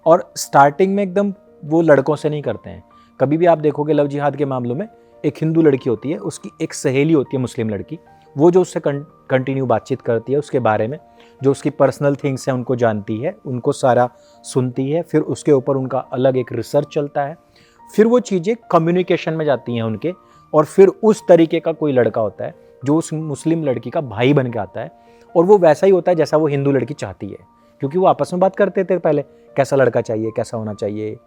और स्टार्टिंग में एकदम वो लड़कों से नहीं करते हैं। कभी भी आप देखोगे लव जिहाद के मामलों में, एक हिंदू लड़की होती है, उसकी एक सहेली होती है मुस्लिम लड़की, वो जो उससे कंटिन्यू बातचीत करती है उसके बारे में, जो उसकी पर्सनल थिंग्स हैं उनको जानती है, उनको सारा सुनती है, फिर उसके ऊपर उनका अलग एक रिसर्च चलता है, फिर वो चीज़ें कम्युनिकेशन में जाती हैं उनके, और फिर उस तरीके का कोई लड़का होता है जो उस मुस्लिम लड़की का भाई बन के आता है, और वो वैसा ही होता है जैसा वो हिंदू लड़की चाहती है, क्योंकि वो आपस में बात करते थे पहले, कैसा लड़का चाहिए, कैसा होना चाहिए।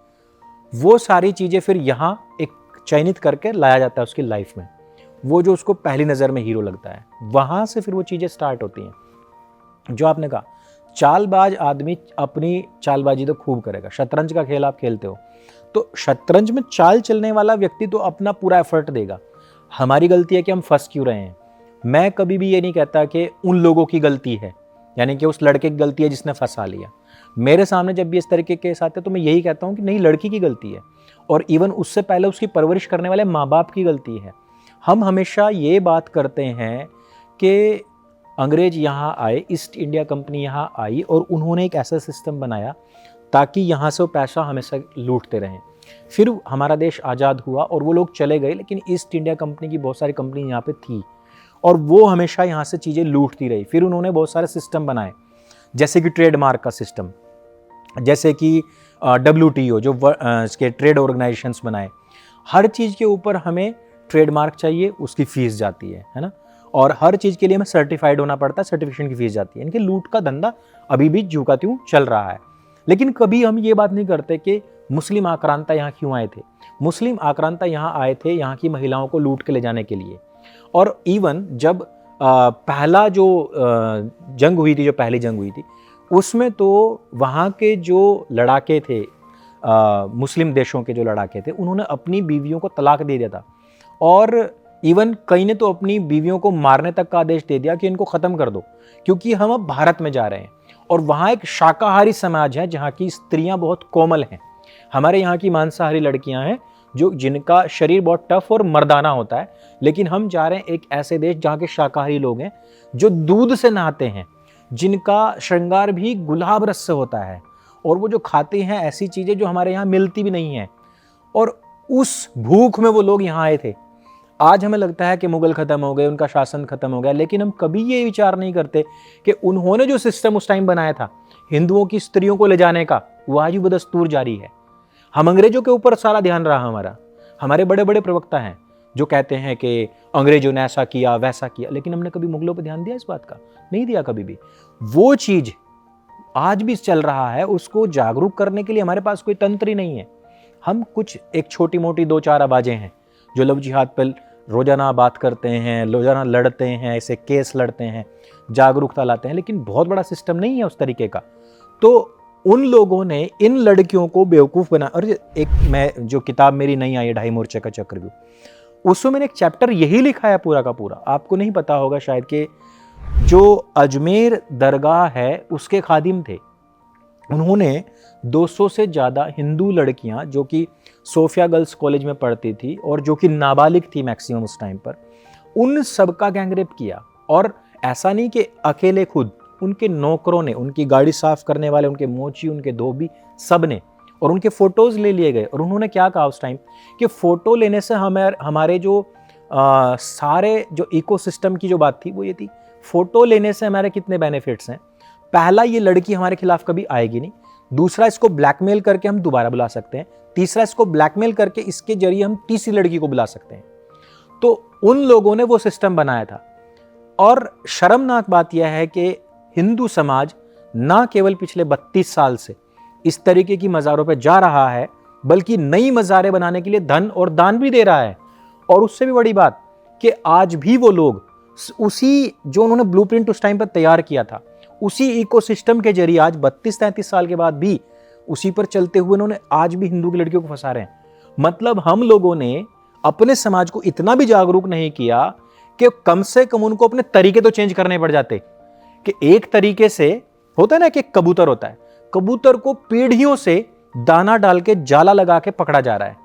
वो सारी चीज़ें फिर यहाँ एक चयनित करके लाया जाता है उसकी लाइफ में। वो जो उसको पहली नज़र में हीरो लगता है, वहाँ से फिर वो चीज़ें स्टार्ट होती हैं। जो आपने कहा, चालबाज आदमी अपनी चालबाजी तो खूब करेगा। शतरंज का खेल आप खेलते हो तो शतरंज में चाल चलने वाला व्यक्ति तो अपना पूरा एफर्ट देगा। हमारी गलती है कि हम फंस क्यों रहे हैं। मैं कभी भी ये नहीं कहता कि उन लोगों की गलती है, यानी कि उस लड़के की गलती है जिसने फंसा लिया। मेरे सामने जब भी इस तरीके के केस आते हैं तो मैं यही कहता हूँ कि नहीं, लड़की की गलती है, और इवन उससे पहले उसकी परवरिश करने वाले माँ बाप की गलती है। हम हमेशा ये बात करते हैं कि अंग्रेज यहाँ आए, ईस्ट इंडिया कंपनी यहाँ आई और उन्होंने एक ऐसा सिस्टम बनाया ताकि यहाँ से वो पैसा हमेशा लूटते रहें। फिर हमारा देश आज़ाद हुआ और वो लोग चले गए, लेकिन ईस्ट इंडिया कंपनी की बहुत सारी कंपनी यहाँ पे थी और वो हमेशा यहाँ से चीज़ें लूटती रही। फिर उन्होंने बहुत सारे सिस्टम बनाए, जैसे कि ट्रेडमार्क का सिस्टम, जैसे कि WTO जो इसके ट्रेड ऑर्गेनाइजेशंस बनाए। हर चीज़ के ऊपर हमें ट्रेडमार्क चाहिए, उसकी फ़ीस जाती है ना, और हर चीज़ के लिए हमें सर्टिफाइड होना पड़ता है, सर्टिफिकेशन की फ़ीस जाती है। इनके लूट का धंधा अभी भी झुका त्यों चल रहा है। लेकिन कभी हम ये बात नहीं करते कि मुस्लिम आक्रांता यहाँ क्यों आए थे। मुस्लिम आक्रांता यहाँ आए थे यहाँ की महिलाओं को लूट के ले जाने के लिए। और इवन जब पहला जो जंग हुई थी, जो पहली जंग हुई थी, उसमें तो वहाँ के जो लड़ाके थे, मुस्लिम देशों के जो लड़ाके थे, उन्होंने अपनी बीवियों को तलाक दे दिया था, और इवन कई ने तो अपनी बीवियों को मारने तक का आदेश दे दिया कि इनको ख़त्म कर दो, क्योंकि हम अब भारत में जा रहे हैं और वहाँ एक शाकाहारी समाज है जहाँ की स्त्रियाँ बहुत कोमल हैं। हमारे यहाँ की मांसाहारी लड़कियाँ हैं जिनका शरीर बहुत टफ और मर्दाना होता है, लेकिन हम जा रहे हैं एक ऐसे देश जहाँ के शाकाहारी लोग हैं जो दूध से नहाते हैं, जिनका श्रृंगार भी गुलाब रस से होता है, और वो जो खाते हैं ऐसी चीज़ें जो हमारे यहाँ मिलती भी नहीं हैं, और उस भूख में वो लोग यहाँ आए थे। आज हमें लगता है कि मुगल ख़त्म हो गए, उनका शासन ख़त्म हो गया, लेकिन हम कभी ये विचार नहीं करते कि उन्होंने जो सिस्टम उस टाइम बनाया था हिंदुओं की स्त्रियों को ले जाने का, वो आज भी बदस्तूर जारी है। हम अंग्रेजों के ऊपर सारा ध्यान रहा हमारा। हमारे बड़े बड़े प्रवक्ता हैं जो कहते हैं कि अंग्रेजों ने ऐसा किया वैसा किया, लेकिन हमने कभी मुगलों पर ध्यान दिया इस बात का? नहीं दिया कभी भी। वो चीज़ आज भी चल रहा है, उसको जागरूक करने के लिए हमारे पास कोई तंत्र ही नहीं है। हम कुछ एक छोटी मोटी 2-4 आवाज़ें हैं जो लव जिहाद पर रोज़ाना बात करते हैं, रोज़ाना लड़ते हैं, ऐसे केस लड़ते हैं, जागरूकता लाते हैं, लेकिन बहुत बड़ा सिस्टम नहीं है उस तरीके का। तो उन लोगों ने इन लड़कियों को बेवकूफ़ बना। और एक मैं जो किताब मेरी नहीं आई है, 2.5 मोर्चे का चक्रव्यूह, उसमें मैंने एक चैप्टर यही लिखा है पूरा का पूरा। आपको नहीं पता होगा शायद कि जो अजमेर दरगाह है उसके खादिम थे, उन्होंने 200 से ज़्यादा हिंदू लड़कियां जो कि सोफिया गर्ल्स कॉलेज में पढ़ती थी और जो कि नाबालिग थी मैक्सिमम उस टाइम पर, उन सब का गैंगरेप किया और ऐसा नहीं कि अकेले खुद, उनके नौकरों ने, उनकी गाड़ी साफ करने वाले, उनके मोची, उनके धोबी, सब ने, और उनके फोटोज ले लिए गए। और उन्होंने क्या कहा उस टाइम कि फोटो लेने से हमारे जो सारे जो इकोसिस्टम की जो बात थी वो ये थी, फोटो लेने से हमारे कितने बेनिफिट्स हैं। पहला, ये लड़की हमारे खिलाफ कभी आएगी नहीं। दूसरा, इसको ब्लैकमेल करके हम दोबारा बुला सकते हैं। तीसरा, इसको ब्लैकमेल करके इसके जरिए हम तीसरी लड़की को बुला सकते हैं। तो उन लोगों ने वो सिस्टम बनाया था। और शर्मनाक बात यह है कि हिंदू समाज ना केवल पिछले 32 साल से इस तरीके की मज़ारों पर जा रहा है, बल्कि नई मज़ारें बनाने के लिए धन और दान भी दे रहा है। और उससे भी बड़ी बात कि आज भी वो लोग उसी जो उन्होंने ब्लूप्रिंट उस टाइम पर तैयार किया था, उसी इकोसिस्टम के जरिए आज 32-33 साल के बाद भी उसी पर चलते हुए उन्होंने आज भी हिंदू की लड़कियों को फंसा रहे हैं। मतलब हम लोगों ने अपने समाज को इतना भी जागरूक नहीं किया कि कम से कम उनको अपने तरीके तो चेंज करने पड़ जाते। कि एक तरीके से होता है ना कि कबूतर होता है, कबूतर को पीढ़ियों से दाना डाल के जाला लगा के पकड़ा जा रहा है,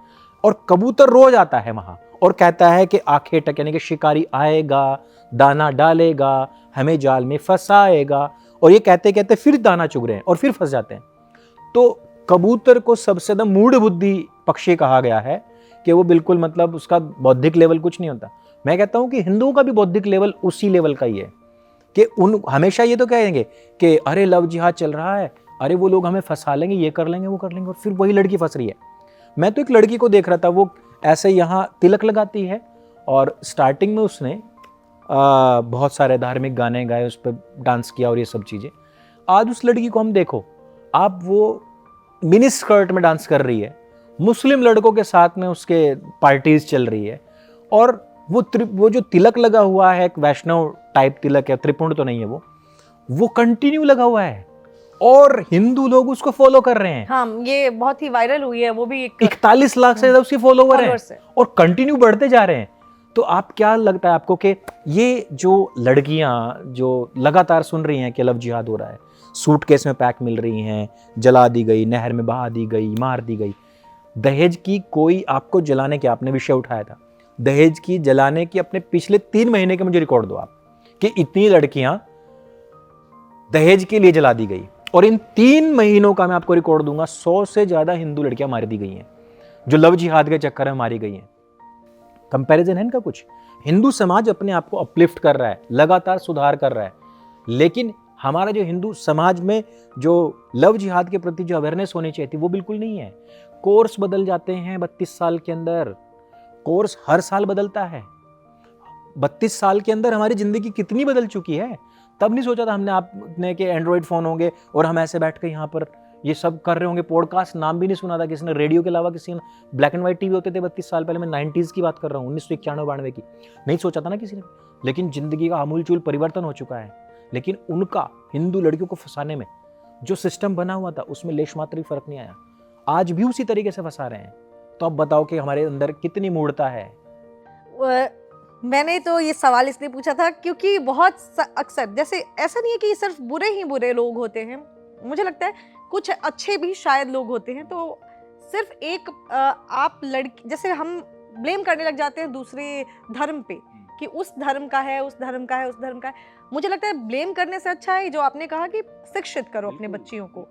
और कबूतर रोज आता है वहां और कहता है कि आंखें टक, यानी कि शिकारी आएगा, दाना डालेगा, हमें जाल में फंसाएगा, और ये कहते कहते फिर दाना चुग रहे हैं और फिर फंस जाते हैं। तो कबूतर को सबसे ज्यादा मूढ़ बुद्धि पक्षी कहा गया है कि वो बिल्कुल, मतलब उसका बौद्धिक लेवल कुछ नहीं होता। मैं कहता हूं कि हिंदुओं का भी बौद्धिक लेवल उसी लेवल का ही है कि उन हमेशा ये तो कहेंगे कि अरे लव जिहाद चल रहा है, अरे वो लोग हमें फंसा लेंगे, ये कर लेंगे, वो कर लेंगे, और फिर वही लड़की फंस रही है। मैं तो एक लड़की को देख रहा था, वो ऐसे यहाँ तिलक लगाती है, और स्टार्टिंग में उसने बहुत सारे धार्मिक गाने गाए, उस पर डांस किया और ये सब चीज़ें। आज उस लड़की को हम देखो, आप वो मिनी स्कर्ट में डांस कर रही है, मुस्लिम लड़कों के साथ में उसके पार्टीज चल रही है, और वो जो तिलक लगा हुआ है, एक वैष्णव टाइप तिलक है, त्रिपुंड तो नहीं है वो कंटिन्यू लगा हुआ है, और हिंदू लोग उसको फॉलो कर रहे हैं। हाँ, ये बहुत ही वायरल हुई है, वो भी 41 लाख से ज्यादा उसके फॉलोवर हैं और कंटिन्यू बढ़ते जा रहे हैं। तो आप क्या लगता है आपको कि ये जो लड़कियां जो लगातार सुन रही हैं कि लव जिहाद हो रहा है, सूटकेस में पैक मिल रही हैं, जला दी गई, नहर में बहा दी गई, मार दी गई, दहेज की कोई आपको जलाने के, आपने विषय उठाया था दहेज की जलाने की, अपने पिछले 3 महीने के मुझे रिकॉर्ड दो आप कि इतनी लड़कियां दहेज के लिए जला दी गई। और इन 3 महीनों का मैं आपको रिकॉर्ड दूंगा, 100 से ज्यादा हिंदू लड़कियां मार दी गई हैं जो लव जिहाद के चक्कर में मारी गई हैं। कंपैरिजन है इनका कुछ? हिंदू समाज अपने आप को अपलिफ्ट कर रहा है, लगातार सुधार कर रहा है, लेकिन हमारा जो हिंदू समाज में जो लव जिहाद के प्रति जो अवेयरनेस होनी चाहिए थी वो बिल्कुल नहीं है। कोर्स बदल जाते हैं 32 साल के अंदर, कोर्स हर साल बदलता है। 32 साल के अंदर हमारी जिंदगी कितनी बदल चुकी है। तब नहीं सोचा था हमने आपने कि एंड्रॉइड फोन होंगे और हम ऐसे बैठ के यहाँ पर ये सब कर रहे होंगे। पॉडकास्ट नाम भी नहीं सुना था किसी ने, रेडियो के अलावा किसी ने। ब्लैक एंड व्हाइट टीवी होते थे 32 साल पहले, मैं 90s की बात कर रहा हूँ, 1991-92 की। नहीं सोचा था ना किसी ने, लेकिन जिंदगी का आमूलचूल परिवर्तन हो चुका है। लेकिन उनका हिंदू लड़कियों को फंसाने में जो सिस्टम बना हुआ था उसमें लेश मात्र भी फर्क नहीं आया, आज भी उसी तरीके से फंसा रहे हैं। तो अब बताओ कि हमारे अंदर कितनी मूढ़ता है। मैंने तो ये सवाल इसलिए पूछा था क्योंकि बहुत अक्सर, जैसे ऐसा नहीं है कि सिर्फ बुरे ही बुरे लोग होते हैं, मुझे लगता है कुछ अच्छे भी शायद लोग होते हैं। तो सिर्फ एक आप लड़की, जैसे हम ब्लेम करने लग जाते हैं दूसरे धर्म पे कि उस धर्म का है, उस धर्म का है, उस धर्म का है। मुझे लगता है ब्लेम करने से अच्छा है जो आपने कहा कि शिक्षित करो अपने बच्चियों को।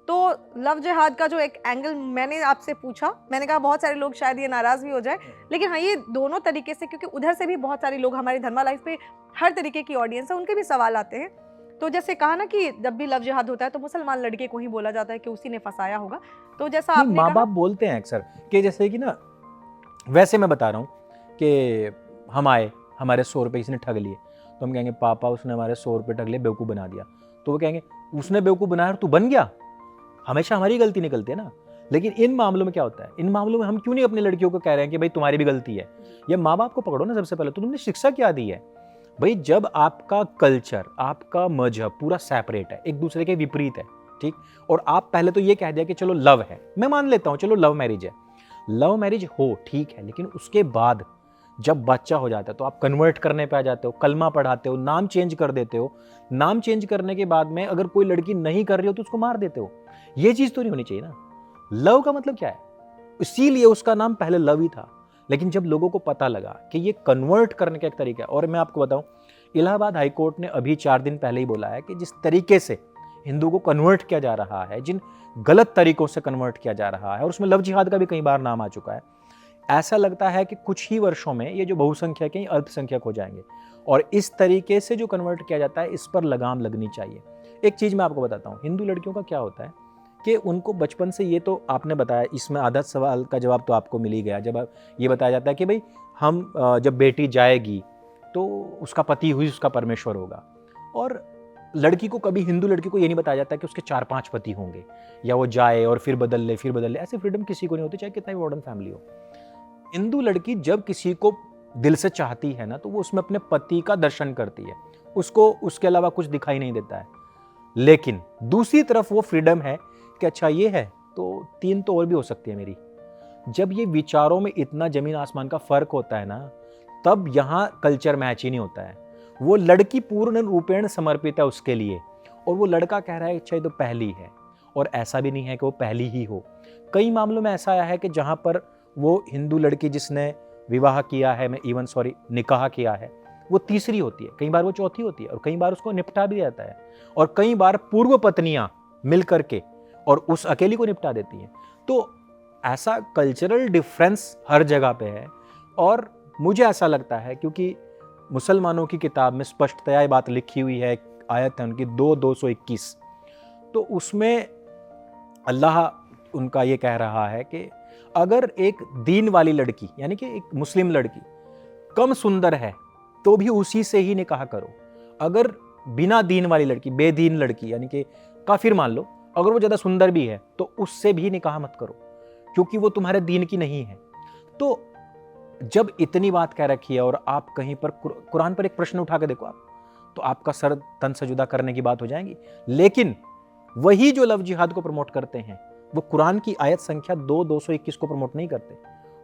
तो लव जिहाद का जो एक एंगल मैंने आपसे पूछा, मैंने कहा बहुत सारे लोग शायद ये नाराज भी हो जाए, लेकिन हाँ ये दोनों तरीके से, क्योंकि उधर से भी बहुत सारे लोग, हमारी धर्मा लाइफ पे हर तरीके की ऑडियंस है, उनके भी सवाल आते हैं। तो जैसे कहा ना कि जब भी लव जिहाद होता है तो मुसलमान लड़के को ही बोला जाता है कि उसी ने फंसाया होगा। तो जैसा आपने माँ बाप बोलते हैं अक्सर कि जैसे कि ना, वैसे मैं बता रहा हूँ कि हम आए, हमारे 100 रुपये किसी ने ठग लिए, तो हम कहेंगे पापा उसने हमारे 100 रुपये ठग लिए, बेवकूफ़ बना दिया। तो वो कहेंगे उसने बेवकूफ़ बनाया और तू बन गया। हमेशा हमारी गलती निकलती है ना। लेकिन इन मामलों में क्या होता है, इन मामलों में हम क्यों नहीं अपनी लड़कियों को कह रहे हैं कि भाई तुम्हारी भी गलती है। ये माँ बाप को पकड़ो ना सबसे पहले, तो तुमने शिक्षा क्या दी है भाई। जब आपका कल्चर, आपका मजहब पूरा सेपरेट है, एक दूसरे के विपरीत है, ठीक, और आप पहले तो ये कह दिया कि चलो लव है, मैं मान लेता हूँ चलो लव मैरिज है, लव मैरिज हो ठीक है, लेकिन उसके बाद जब बच्चा हो जाता है तो आप कन्वर्ट करने पे आ जाते हो, कलमा पढ़ाते हो, नाम चेंज कर देते हो। नाम चेंज करने के बाद में अगर कोई लड़की नहीं कर रही हो तो उसको मार देते हो। ये चीज तो नहीं होनी चाहिए ना। लव का मतलब क्या है, इसीलिए उसका नाम पहले लव ही था। लेकिन जब लोगों को पता लगा कि ये कन्वर्ट करने का एक तरीका है, और मैं आपको बताऊं इलाहाबाद हाई कोर्ट ने अभी 4 दिन पहले ही बोला है कि जिस तरीके से हिंदू को कन्वर्ट किया जा रहा है, जिन गलत तरीकों से कन्वर्ट किया जा रहा है, और उसमें लव जिहाद का भी कई बार नाम आ चुका है, ऐसा लगता है कि कुछ ही वर्षों में ये जो बहुसंख्यक हैं अल्पसंख्यक हो जाएंगे। और इस तरीके से जो कन्वर्ट किया जाता है, इस पर लगाम लगनी चाहिए। एक चीज़ मैं आपको बताता हूँ, हिंदू लड़कियों का क्या होता है कि उनको बचपन से, ये तो आपने बताया, इसमें आधा सवाल का जवाब तो आपको मिल ही गया, जब ये बताया जाता है कि भाई हम जब बेटी जाएगी तो उसका पति हुई उसका परमेश्वर होगा। और लड़की को, कभी हिंदू लड़की को ये नहीं बताया जाता कि उसके 4-5 पति होंगे, या वो जाए और फिर बदल ले फिर बदल ले। ऐसी फ्रीडम किसी को नहीं होती, चाहे कितना भी मॉडर्न फैमिली हो। हिंदू लड़की जब किसी को दिल से चाहती है ना, तो वो उसमें अपने पति का दर्शन करती है, उसको उसके अलावा कुछ दिखाई नहीं देता है। लेकिन दूसरी तरफ वो फ्रीडम है कि अच्छा ये है तो 3 तो और भी हो सकती है मेरी। जब ये विचारों में इतना जमीन आसमान का फर्क होता है ना, तब यहाँ कल्चर मैच ही नहीं होता है। वो लड़की पूर्ण रूपेण समर्पित है उसके लिए, और वो लड़का कह रहा है अच्छा ये तो पहली है। और ऐसा भी नहीं है कि वो पहली ही हो। कई मामलों में ऐसा आया है कि जहाँ पर वो हिंदू लड़की जिसने विवाह किया है, निकाह किया है, वो तीसरी होती है, कई बार वो चौथी होती है, और कई बार उसको निपटा भी जाता है। और कई बार पूर्व पत्नियां मिल करके और उस अकेली को निपटा देती हैं। तो ऐसा कल्चरल डिफरेंस हर जगह पे है। और मुझे ऐसा लगता है, क्योंकि मुसलमानों की किताब में स्पष्टतया ये बात लिखी हुई है, आयत है उनकी 2:221, तो उसमें अल्लाह उनका ये कह रहा है कि अगर एक दीन वाली लड़की, यानी कि एक मुस्लिम लड़की कम सुंदर है तो भी उसी से ही निकाह करो। अगर बिना दीन वाली लड़की, बेदीन लड़की, यानी कि काफिर मान लो, अगर वो ज़्यादा सुंदर भी है तो उससे भी निकाह मत करो, क्योंकि वो तुम्हारे दीन की नहीं है। तो जब इतनी बात कह रखी है, और आप कहीं पर कुरान पर एक प्रश्न उठा के देखो आप, तो आपका सर तन से जुदा करने की बात हो जाएगी। लेकिन वही जो लव जिहाद को प्रमोट करते हैं, वो कुरान की आयत संख्या 2:221 को प्रमोट नहीं करते।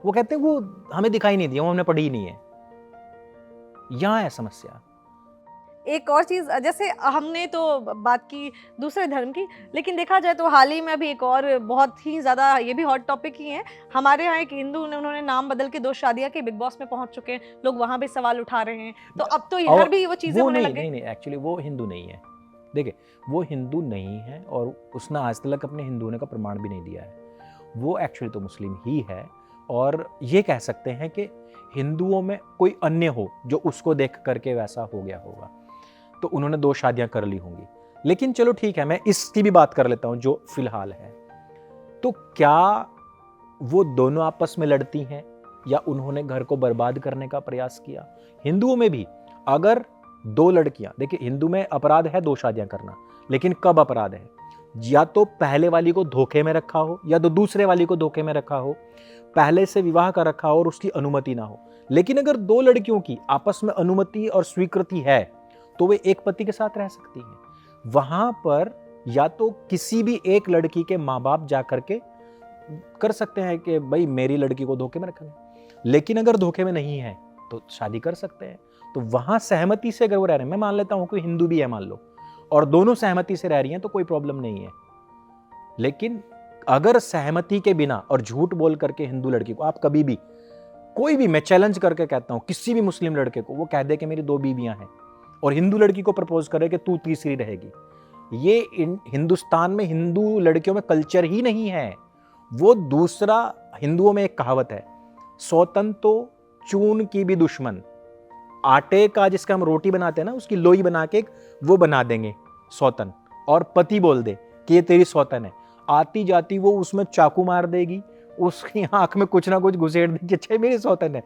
वो कहते हैं वो हमें दिखाई नहीं दिया, वो हमने पढ़ी ही नहीं है। यहाँ है समस्या। एक और चीज़, जैसे हमने तो बात की दूसरे धर्म की, लेकिन देखा जाए तो हाल ही में अभी एक और बहुत ही ज़्यादा, ये भी हॉट टॉपिक ही है। हमारे यहाँ एक हिंदू ने, उन्होंने नाम बदल के 2 शादियाँ की, बिग बॉस में पहुँच चुके हैं, लोग वहाँ भी सवाल उठा रहे हैं। तो अब तो इधर भी वो चीज़ें होने लग गई। नहीं, एक्चुअली वो हिंदू नहीं है। देखिए, वो हिंदू नहीं है, और उसने आज तक अपने हिंदू होने का प्रमाण भी नहीं दिया है। वो एक्चुअली तो मुस्लिम ही है। और ये कह सकते हैं कि हिंदुओं में कोई अन्य हो जो उसको देख करके वैसा हो गया होगा, तो उन्होंने 2 शादियां कर ली होंगी। लेकिन चलो ठीक है, मैं इसकी भी बात कर लेता हूं जो फिलहाल है। तो क्या वो दोनों आपस में लड़ती हैं, या उन्होंने घर को बर्बाद करने का प्रयास किया? हिंदुओं में भी अगर 2 लड़कियां, देखिए हिंदू में अपराध है 2 शादियां करना, लेकिन कब अपराध है? या तो पहले वाली को धोखे में रखा हो, या तो दूसरे वाली को धोखे में रखा हो, पहले से विवाह कर रखा हो और उसकी अनुमति ना हो। लेकिन अगर 2 लड़कियों की आपस में अनुमति और स्वीकृति है, तो वे एक पति के साथ रह सकती हैं। वहां पर या तो किसी भी एक लड़की के माँ बाप जाकर के कर सकते हैं कि भाई मेरी लड़की को धोखे में रखेंगे, लेकिन अगर धोखे में नहीं है तो शादी कर सकते हैं। तो वहां सहमति से अगर वो रह रहे हैं, मैं मान लेता हूं कोई हिंदू भी है मान लो, और दोनों सहमति से रह रही हैं, तो कोई प्रॉब्लम नहीं है। लेकिन अगर सहमति के बिना और झूठ बोल करके हिंदू लड़की को, आप कभी भी, कोई भी, मैं चैलेंज करके कहता हूं, किसी भी मुस्लिम लड़के को वो कह दे कि मेरी 2 बीवियां हैं, और हिंदू लड़की को प्रपोज करे कि तू तीसरी रहेगी, ये हिंदुस्तान में हिंदू लड़कियों में कल्चर ही नहीं है। वो दूसरा, हिंदुओं में एक कहावत है, सौतन तो चून की भी दुश्मन। आटे का जिसका हम रोटी बनाते हैं ना, उसकी लोई बना के वो बना देंगे सौतन, और पति बोल दे कि ये तेरी सौतन है, आती जाती वो उसमें चाकू मार देगी, उसकी आंख में कुछ ना कुछ घुसेड़ देगी, अच्छा मेरी सौतन है।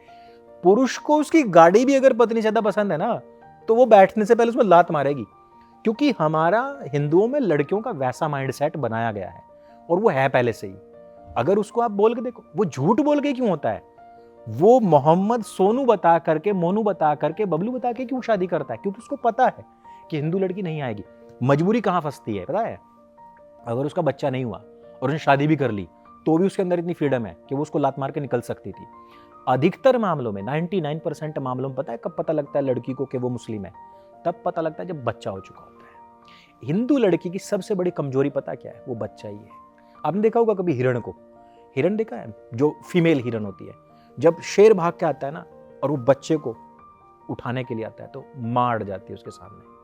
पुरुष को उसकी गाड़ी भी अगर पत्नी ज्यादा पसंद है ना, तो वो बैठने से पहले उसमें लात मारेगी, क्योंकि हमारा हिंदुओं में लड़कियों का वैसा माइंडसेट बनाया गया है, और वो है पहले से ही। अगर उसको आप बोल के देखो, वो झूठ बोल के क्यों होता है? वो मोहम्मद सोनू बता करके, मोनू बता करके, बबलू बता के क्यों शादी करता है? क्योंकि उसको पता है कि हिंदू लड़की नहीं आएगी। मजबूरी कहां फंसती है पता है? अगर उसका बच्चा नहीं हुआ और उसने शादी भी कर ली, तो भी उसके अंदर इतनी फ्रीडम है कि वो उसको लात मार के निकल सकती थी। अधिकतर मामलों में, 99% मामलों में, पता है कब पता लगता है लड़की को कि वो मुस्लिम है? तब पता लगता है जब बच्चा हो चुका होता है। हिंदू लड़की की सबसे बड़ी कमजोरी पता क्या है? वो बच्चा ही है। आपने देखा होगा कभी हिरण को, हिरण देखा है जो फीमेल हिरण होती है, जब शेर भाग के आता है ना और वो बच्चे को उठाने के लिए आता है तो माँ अड़ जाती है उसके सामने।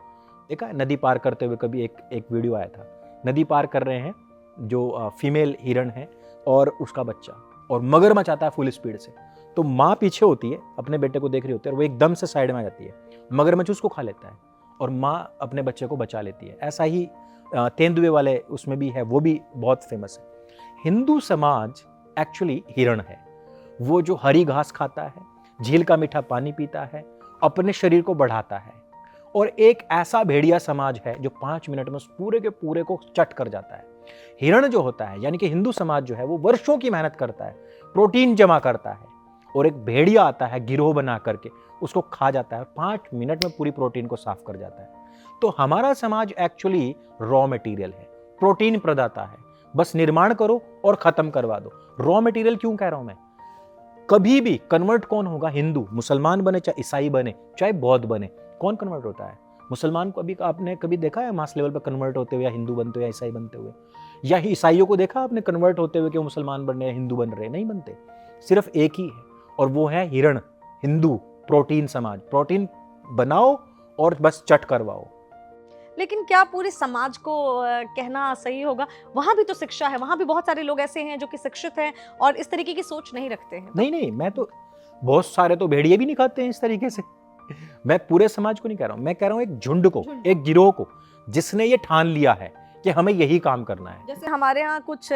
देखा है नदी पार करते हुए कभी एक वीडियो आया था, नदी पार कर रहे हैं जो फीमेल हिरण है और उसका बच्चा, और मगरमच्छ आता है फुल स्पीड से, तो माँ पीछे होती है अपने बेटे को देख रही होती है और वो एकदम से साइड में आ जाती है, मगरमच्छ उसको खा लेता है और माँ अपने बच्चे को बचा लेती है। ऐसा ही तेंदुए वाले उसमें भी है, वो भी बहुत फेमस है। हिंदू समाज एक्चुअली हिरण है, वो जो हरी घास खाता है, झील का मीठा पानी पीता है, अपने शरीर को बढ़ाता है, और एक ऐसा भेड़िया समाज है जो 5 मिनट में उस पूरे के पूरे को चट कर जाता है। हिरण जो होता है यानी कि हिंदू समाज जो है वो वर्षों की मेहनत करता है, प्रोटीन जमा करता है, और एक भेड़िया आता है गिरोह बना करके उसको खा जाता है, 5 मिनट में पूरी प्रोटीन को साफ कर जाता है। तो हमारा समाज एक्चुअली रॉ मटेरियल है, प्रोटीन प्रदाता है, बस निर्माण करो और खत्म करवा दो। रॉ मटेरियल क्यों कह रहा हूं मैं? कभी भी कन्वर्ट कौन होगा? हिंदू, मुसलमान बने चाहे ईसाई बने चाहे बौद्ध बने, कौन कन्वर्ट होता है? मुसलमान को अभी आपने कभी देखा है मास लेवल पर कन्वर्ट होते हुए, या हिंदू बनते हुए या ईसाई बनते हुए? या ईसाइयों को देखा आपने कन्वर्ट होते हुए कि वो मुसलमान बन रहे हैं, हिंदू बन रहे हैं? नहीं बनते। सिर्फ एक ही है और वो है हिरण, हिंदू प्रोटीन समाज। प्रोटीन बनाओ और बस चट करवाओ। लेकिन क्या पूरे समाज को कहना सही होगा? वहाँ भी तो शिक्षा है, वहाँ भी बहुत सारे लोग ऐसे हैं जो कि शिक्षित हैं और इस तरीके की सोच नहीं रखते हैं। नहीं, मैं तो बहुत सारे तो भेड़िए भी नहीं खाते हैं इस तरीके से। मैं पूरे समाज को नहीं कह रहा हूं, मैं कह रहा हूं एक झुंड को, एक गिरोह को, जिसने ये ठान लिया है कि हमें यही काम करना है। जैसे हमारे यहाँ कुछ,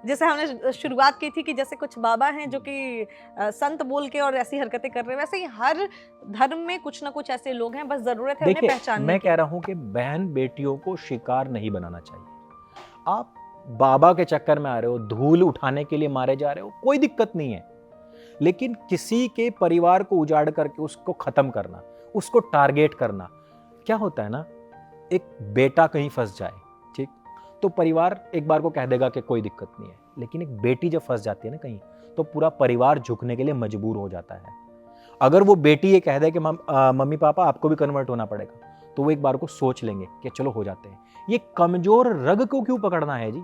जैसे हमने शुरुआत की थी कि जैसे कुछ बाबा हैं जो कि संत बोल के और ऐसी हरकतें कर रहे हैं, वैसे ही हर धर्म में कुछ ना कुछ ऐसे लोग हैं, बस जरूरत है उन्हें पहचानने की। मैं कह रहा हूं कि बहन बेटियों को शिकार नहीं बनाना चाहिए। आप बाबा के चक्कर में आ रहे हो, धूल उठाने के लिए मारे जा रहे हो, कोई दिक्कत नहीं है, लेकिन किसी के परिवार को उजाड़ करके उसको खत्म करना, उसको टारगेट करना, क्या होता है ना, एक बेटा कहीं फंस जाए, ठीक, तो परिवार एक बार को कह देगा कि कोई दिक्कत नहीं है, लेकिन एक बेटी जब फंस जाती है ना कहीं, तो पूरा परिवार झुकने के लिए मजबूर हो जाता है। अगर वो बेटी ये कह दे कि मम्मी पापा आपको भी कन्वर्ट होना पड़ेगा, तो वो एक बार को सोच लेंगे कि चलो हो जाते हैं। ये कमजोर रग को क्यों पकड़ना है जी?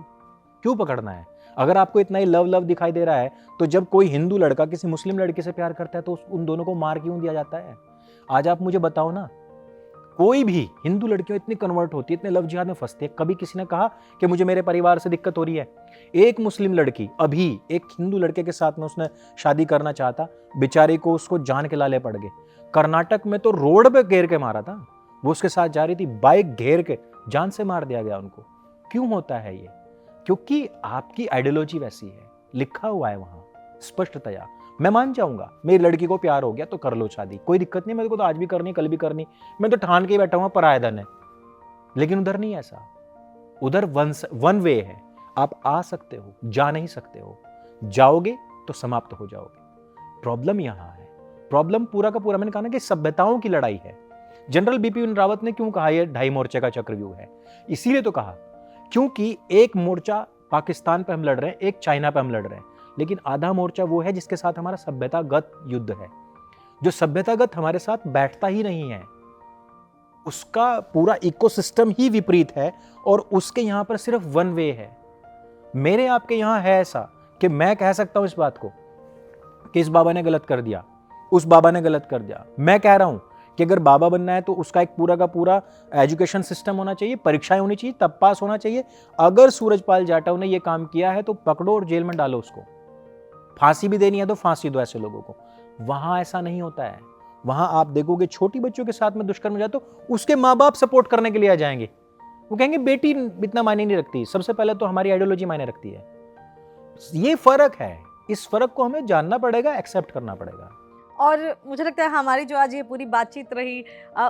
क्यों पकड़ना है? अगर आपको इतना ही लव लव दिखाई दे रहा है, तो जब कोई हिंदू लड़का किसी मुस्लिम लड़की से प्यार करता है तो उन दोनों को मार क्यों दिया जाता है? आज आप मुझे बताओ ना, कोई भी हिंदू लड़कियां इतनी कन्वर्ट होती है, इतने लव जिहाद में फंसती है, कभी किसी ने कहा कि मुझे मेरे परिवार से दिक्कत हो रही है? एक मुस्लिम लड़की अभी एक हिंदू लड़के के साथ में उसने शादी करना चाहता, बेचारी को उसको जान के लाले पड़ गए। कर्नाटक में तो रोड पे घेर के मारा था, वो उसके साथ जा रही थी, बाइक घेर के जान से मार दिया गया उनको। क्यों होता है ये? क्योंकि आपकी आइडियोलॉजी वैसी है, लिखा हुआ है वहां स्पष्टतया। मैं मान जाऊंगा मेरी लड़की को प्यार हो गया तो कर लो शादी, कोई दिक्कत नहीं, मेरे को तो आज भी करनी, कल भी करनी, मैं तो ठान के बैठा हुआ पराया धन है। लेकिन उधर नहीं ऐसा, उधर वन वे है, आप आ सकते हो, जा नहीं सकते हो, जाओगे तो समाप्त हो जाओगे। प्रॉब्लम यहां है, प्रॉब्लम पूरा का पूरा मैंने कहा ना कि सभ्यताओं की लड़ाई है। जनरल बिपिन रावत ने क्यों कहा यह 2.5 मोर्चे का चक्रव्यूह है? इसीलिए तो कहा क्योंकि एक मोर्चा पाकिस्तान पे हम लड़ रहे हैं, एक चाइना पे हम लड़ रहे हैं, लेकिन आधा मोर्चा वो है जिसके साथ हमारा सभ्यतागत युद्ध है, जो सभ्यतागत हमारे साथ बैठता ही नहीं है, उसका पूरा इकोसिस्टम ही विपरीत है, और उसके यहां पर सिर्फ वन वे है। मेरे आपके यहां है ऐसा कि मैं कह सकता हूं इस बात को कि इस बाबा ने गलत कर दिया, उस बाबा ने गलत कर दिया। मैं कह रहा हूं कि अगर बाबा बनना है तो उसका एक पूरा का पूरा एजुकेशन सिस्टम होना चाहिए, परीक्षाएं होनी चाहिए, तब पास होना चाहिए। अगर सूरजपाल जाटव ने यह काम किया है तो पकड़ो और जेल में डालो उसको, फांसी भी देनी है तो फांसी दो ऐसे लोगों को। वहां ऐसा नहीं होता है, वहां आप देखोगे छोटी बच्चों के साथ में दुष्कर्म हो जाए तो उसके माँ बाप सपोर्ट करने के लिए आ जाएंगे, वो कहेंगे बेटी इतना मायने नहीं रखती, सबसे पहले तो हमारी आइडियोलॉजी मायने रखती है। ये फर्क है, इस फर्क को हमें जानना पड़ेगा, एक्सेप्ट करना पड़ेगा। और मुझे लगता है हमारी जो आज ये पूरी बातचीत रही,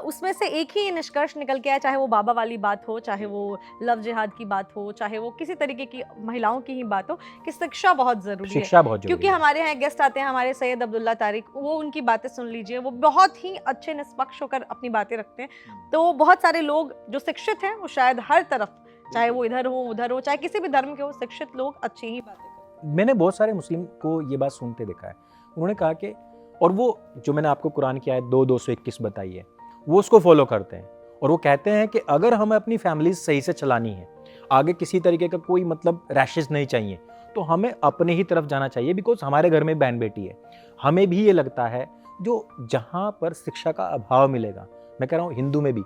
उसमें से एक ही निष्कर्ष निकल के आया, चाहे वो बाबा वाली बात हो, चाहे वो लव जिहाद की बात हो, चाहे वो किसी तरीके की महिलाओं की ही बात हो, कि शिक्षा बहुत ज़रूरी है। शिक्षा बहुत जरूरी क्योंकि है। हमारे यहाँ गेस्ट आते हैं, हमारे सैयद अब्दुल्ला तारिक, वो उनकी बातें सुन लीजिए, वो बहुत ही अच्छे निष्पक्ष होकर अपनी बातें रखते हैं। तो बहुत सारे लोग जो शिक्षित हैं वो शायद हर तरफ, चाहे वो इधर हो उधर हो, चाहे किसी भी धर्म के हो, शिक्षित लोग अच्छी ही बातें करते हैं। मैंने बहुत सारे मुस्लिम को ये बात सुनते देखा है, उन्होंने कहा कि, और वो जो मैंने आपको कुरान की आयत 2:221 बताई है, वो उसको फॉलो करते हैं, और वो कहते हैं कि अगर हमें अपनी फैमिली सही से चलानी है, आगे किसी तरीके का कोई मतलब रैशेस नहीं चाहिए, तो हमें अपने ही तरफ जाना चाहिए, बिकॉज हमारे घर में बहन बेटी है। हमें भी ये लगता है जो जहाँ पर शिक्षा का अभाव मिलेगा, मैं कह रहा हूँ हिंदू में भी,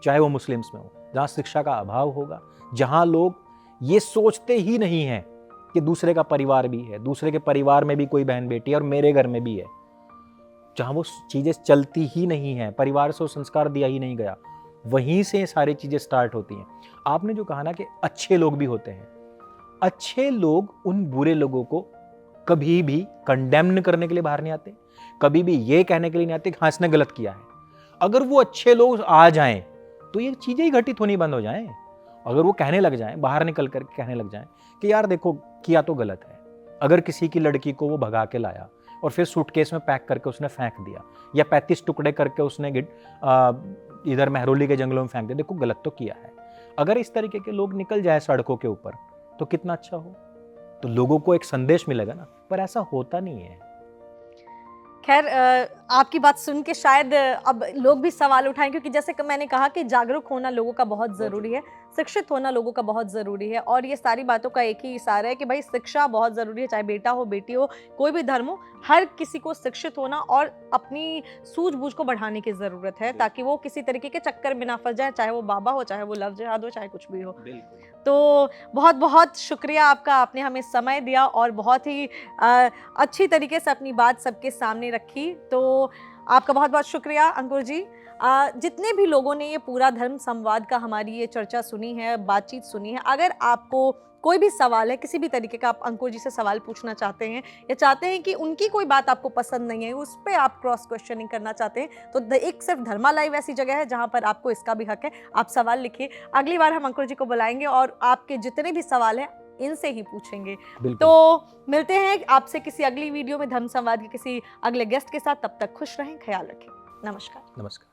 चाहे वो मुस्लिम्स में हो, जहाँ शिक्षा का अभाव होगा, जहाँ लोग ये सोचते ही नहीं हैं कि दूसरे का परिवार भी है, दूसरे के परिवार में भी कोई बहन बेटी है और मेरे घर में भी है, जहाँ वो चीज़ें चलती ही नहीं हैं, परिवार से वो संस्कार दिया ही नहीं गया, वहीं से सारी चीज़ें स्टार्ट होती हैं। आपने जो कहा ना कि अच्छे लोग भी होते हैं, अच्छे लोग उन बुरे लोगों को कभी भी कंडेम्न करने के लिए बाहर नहीं आते, कभी भी ये कहने के लिए नहीं आते कि हाँ इसने गलत किया है। अगर वो अच्छे लोग आ जाएं तो ये चीज़ें ही घटित होनी बंद हो जाएं। अगर वो कहने लग जाएं, बाहर निकल कर कहने लग जाएं कि यार देखो किया तो गलत है। अगर किसी की लड़की को वो भगा के लाया और फिर सूटकेस में पैक करके उसने फेंक दिया, या 35 टुकड़े करके उसने इधर महरौली के जंगलों में फेंक दिया, देखो गलत तो किया है। अगर इस तरीके के लोग निकल जाए सड़कों के ऊपर तो कितना अच्छा हो, तो लोगों को एक संदेश मिलेगा ना, पर ऐसा होता नहीं है। खैर आपकी बात सुन के शायद अब लोग भी सवाल उठाएं, क्योंकि जैसे कि मैंने कहा कि जागरूक होना लोगों का बहुत ज़रूरी है, शिक्षित होना लोगों का बहुत ज़रूरी है, और ये सारी बातों का एक ही इशारा है कि भाई शिक्षा बहुत ज़रूरी है, चाहे बेटा हो बेटी हो कोई भी धर्म हो, हर किसी को शिक्षित होना और अपनी सूझबूझ को बढ़ाने की ज़रूरत है, ताकि वो किसी तरीके के चक्कर में ना फंस जाए, चाहे वो बाबा हो, चाहे वो लव जिहाद हो, चाहे कुछ भी हो। तो बहुत बहुत शुक्रिया आपका, आपने हमें समय दिया और बहुत ही अच्छी तरीके से अपनी बात सबके सामने रखी। तो आपका बहुत बहुत शुक्रिया अंकुर जी। जितने भी लोगों ने ये पूरा धर्म संवाद का हमारी ये चर्चा सुनी है, बातचीत सुनी है, अगर आपको कोई भी सवाल है, किसी भी तरीके का आप अंकुर जी से सवाल पूछना चाहते हैं, या चाहते हैं कि उनकी कोई बात आपको पसंद नहीं है, उस पर आप क्रॉस क्वेश्चनिंग करना चाहते हैं, तो एक सिर्फ धर्मा लाइव ऐसी जगह है जहां पर आपको इसका भी हक है। आप सवाल लिखिए, अगली बार हम अंकुर जी को बुलाएंगे और आपके जितने भी सवाल हैं इनसे ही पूछेंगे। तो मिलते हैं आपसे किसी अगली वीडियो में धर्म संवाद के किसी अगले गेस्ट के साथ। तब तक खुश रहें, ख्याल रखें। नमस्कार। नमस्कार।